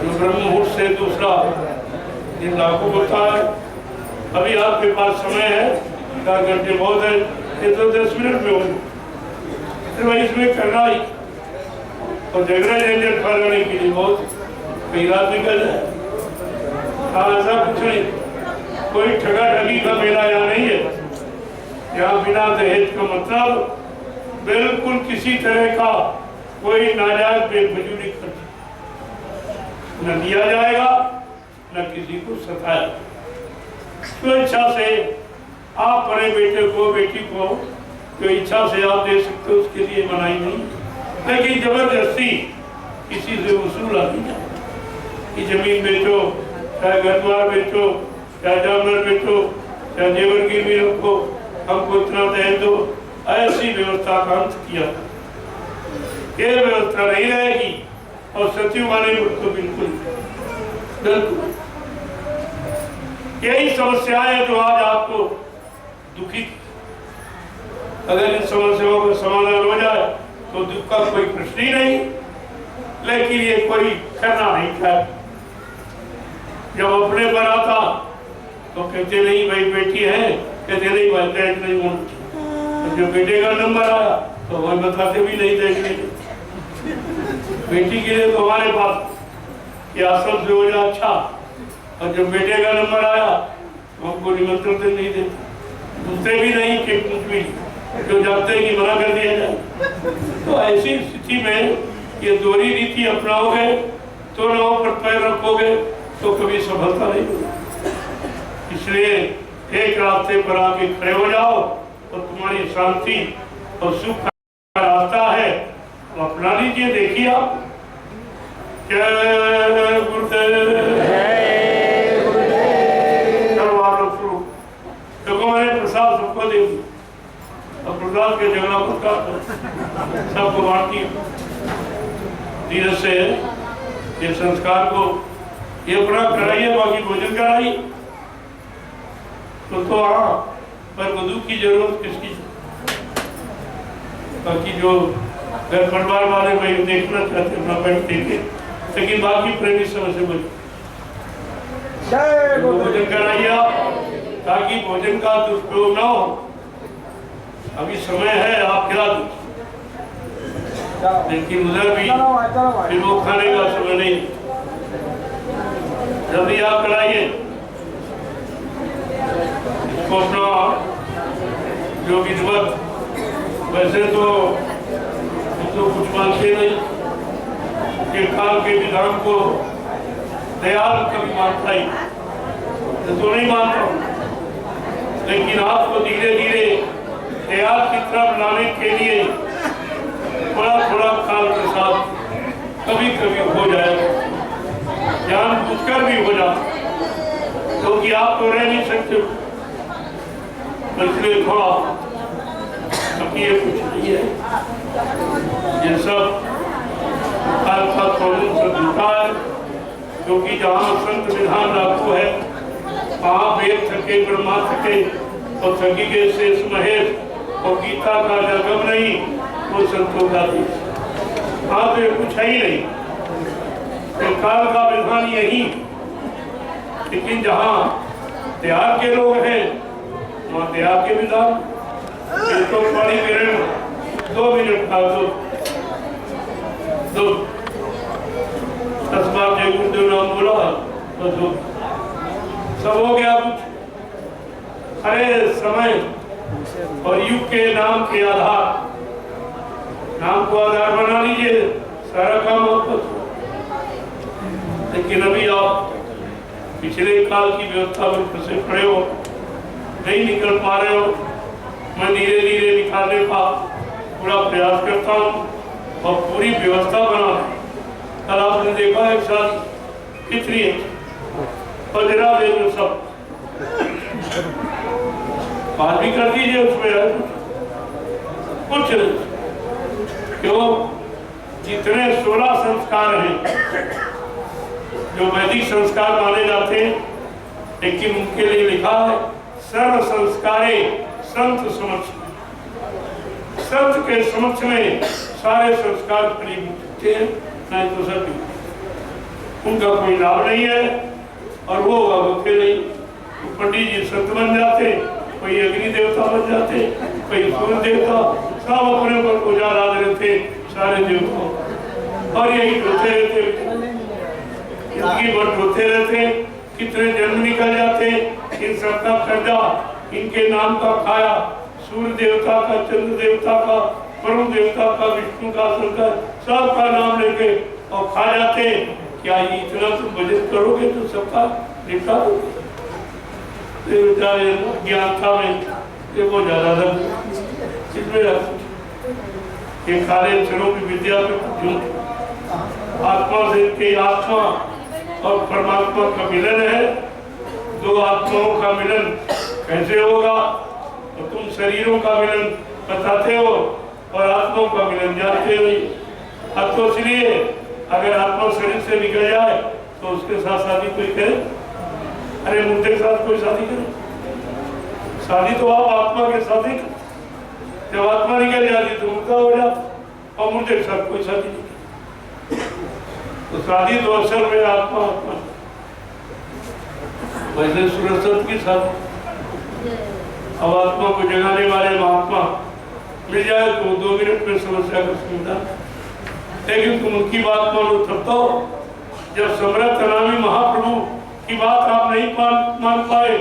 ब्रह्म मुहूर्त से दूसरा दिन लागू होता है। अभी आपके पास समय है, 4 घंटे बहुत है, ये तो 10 मिनट में होगी, फिर वही इसमें करना ही और झगड़ा झंझट फैलाने के लिए बहुत कई रात निकल जाए। ऐसा कुछ नहीं, कोई ठगा ठगी का मेला यहाँ नहीं है। यहाँ बिना दहेज का मतलब बिल्कुल किसी तरह का कोई नाजायज बेफजूली खर्च न दिया जाएगा, न किसी को सताया। तो इच्छा से आप अपने बेटे को बेटी को जो इच्छा से आप दे सकते हो, उसके लिए मनाही नहीं, लेकिन जबरदस्ती किसी से वसूला नहीं जाए कि जमीन बेचो, चाहे घर द्वार बेचो, चाहे जानवर बेचो, चाहे जेवर गिरवी रखो, हमको इतना दहेज दो। ऐसी व्यवस्था का अंत किया, ये व्यवस्था नहीं रहेगी। और सचिव वाले तो बिल्कुल बिल्कुल यही समस्याएं जो आज आपको दुखित, अगर इन समस्याओं का समाधान हो जाए तो दुख का कोई प्रश्न ही नहीं। लेकिन ये कोई करना नहीं था। जब अपने पर आता तो कहते नहीं भाई बेटी है, कहते नहीं भाई दहेज नहीं होना। जब बेटे का नंबर आया तो वह बताते भी नहीं दहेज। बेटी के लिए तो हमारे पास ये आश्रम से हो जाए अच्छा, और जब बेटे का नंबर आया तो हमको निमंत्रण नहीं देते, पूछते भी नहीं कि कुछ भी, जो जानते हैं कि मना कर दिया जाए। तो ऐसी स्थिति में ये दोहरी रीति अपनाओगे तो नाव पर पैर रखोगे तो कभी सफलता नहीं मिलेगी। इसलिए एक रास्ते पर आके खड़े हो जाओ और तुम्हारी शांति और सुख का रास्ता है, तो अपना लीजिए। देखिए आप, जय गुरुदेव, देखो मैंने प्रसाद सबको दे दी और प्रसाद के झगड़ा पड़ता सबको बांटी। धीरे से ये संस्कार को ये अपना कराइए, बाकी भोजन कराइए। तो हाँ, पर वधू की जरूरत किसकी? बाकी जो घर परिवार वाले भाई देखना चाहते अपना बैठ देखे, लेकिन बाकी प्रेमी समय से भोजन कराइए ताकि भोजन का दुष्प्रयोग न हो। अभी समय है, आप खिला दो, लेकिन उधर भी फिर वो खाने का समय नहीं। जल्दी आप कराइए इसको अपना जो विधिवत। वैसे तो कुछ मानते नहीं कि काल के विधान को दयाल कभी मानता ही तो नहीं मानता, लेकिन आपको धीरे धीरे दयाल की तरफ लाने के लिए थोड़ा थोड़ा काल के साथ कभी कभी हो जाएगा, जानबूझकर भी हो जाता, क्योंकि आप तो रह नहीं सकते। इसलिए थोड़ा ये कुछ नहीं है, ये सब काल का कानून सब झूठा है, क्योंकि जहाँ संत विधान लागू है वहाँ वेद थके, ब्रह्मा थके और थकी के शेष महेश और गीता का जगम नहीं, वो संतों का देश। हाँ तो ये कुछ है ही नहीं, तो काल का विधान यही। लेकिन जहाँ त्याग के लोग हैं वहाँ त्याग के विधान। तो पानी पी रहे हो 2 मिनट खा दो 10 बार जय गुरुदेव नाम बोला तो दो, सब हो गया कुछ। अरे समय और युग के नाम के आधार, नाम को आधार बना लीजिए, सारा काम आपका। लेकिन अभी आप पिछले काल की व्यवस्था में फंसे पड़े हो, नहीं निकल पा रहे हो। मैं धीरे धीरे निकालने का पूरा प्रयास करता हूँ और पूरी व्यवस्था बना। कल आपने देखा एक साथ कितनी पंजरा दे दो, सब बात भी कर दीजिए उसमें कुछ क्यों। जितने 16 संस्कार हैं जो वैदिक संस्कार माने जाते हैं, लेकिन उनके लिए लिखा है सर्व संस्कारे संत समक्ष। संत के समक्ष में सारे संस्कार करीब होते हैं, नहीं तो सब उनका कोई लाभ नहीं है और वो होते नहीं। तो पंडित जी संत बन जाते, कोई अग्नि देवता बन जाते, कोई सूर्य देवता, सब अपने ऊपर को जा रहे थे सारे देवता, और यही होते रहते, इनकी बट होते रहते। कितने जन्म निकल जाते, इन सबका कर्जा इनके नाम का खाया, सूर्य देवता का, चंद्र देवता का, वरुण देवता का, विष्णु का, शंकर, सबका नाम लेके और खा जाते। क्या ये इतना तुम भजन करोगे तो सबका निपटा दोगे? ज्ञानता में देखो ज्यादा ये काले अक्षरों की विद्या में आत्मा से के आत्मा और परमात्मा का मिलन है। 2 आत्माओं का मिलन कैसे होगा? तो तुम शरीरों का मिलन बताते हो और आत्माओं का मिलन जानते हो। अब तो इसलिए अगर आत्मा शरीर से निकल जाए तो उसके साथ शादी कोई करे? अरे मुर्दे के साथ कोई शादी करे? शादी तो आप आत्मा के साथ ही, जब आत्मा निकल जाती तो मुर्दा हो जाता, और मुर्दे के साथ कोई शादी नहीं। तो शादी तो असल में आत्मा आत्मा, वैसे सूरज की शादी। अब आत्मा को जगाने वाले महात्मा मिल जाए तो 2 मिनट में समस्या का समाधान। लेकिन तुम उनकी बात मानो तब तो, जब समर्थ अनामी महाप्रभु की बात आप नहीं मान पाए,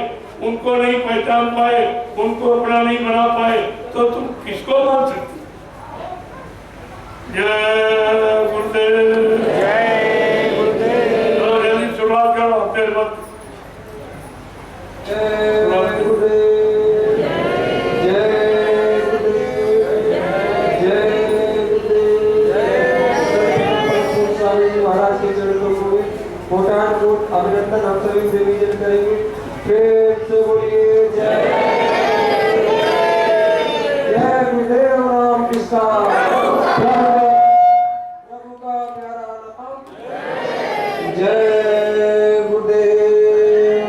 उनको नहीं पहचान पाए, उनको अपना नहीं बना पाए, तो तुम किसको मान सकते? जय गुरुदेव। जय गुरुदेव। चलो जल्दी शुरुआत करो हफ्ते वक्त। जय गुरुदेव। जय गुरुदेव। जय गुरुदेव। स्वामी जी महाराज के चरणों को कोटान कोट अभिनंदन हम सभी निवेदन करेंगे। प्रेम से बोलिए जय जय गुरुदेव। राम कृष्ण प्रभु का प्यारा नाम। जय गुरुदेव।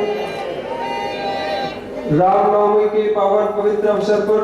रामनवमी के पावन पवित्र अवसर पर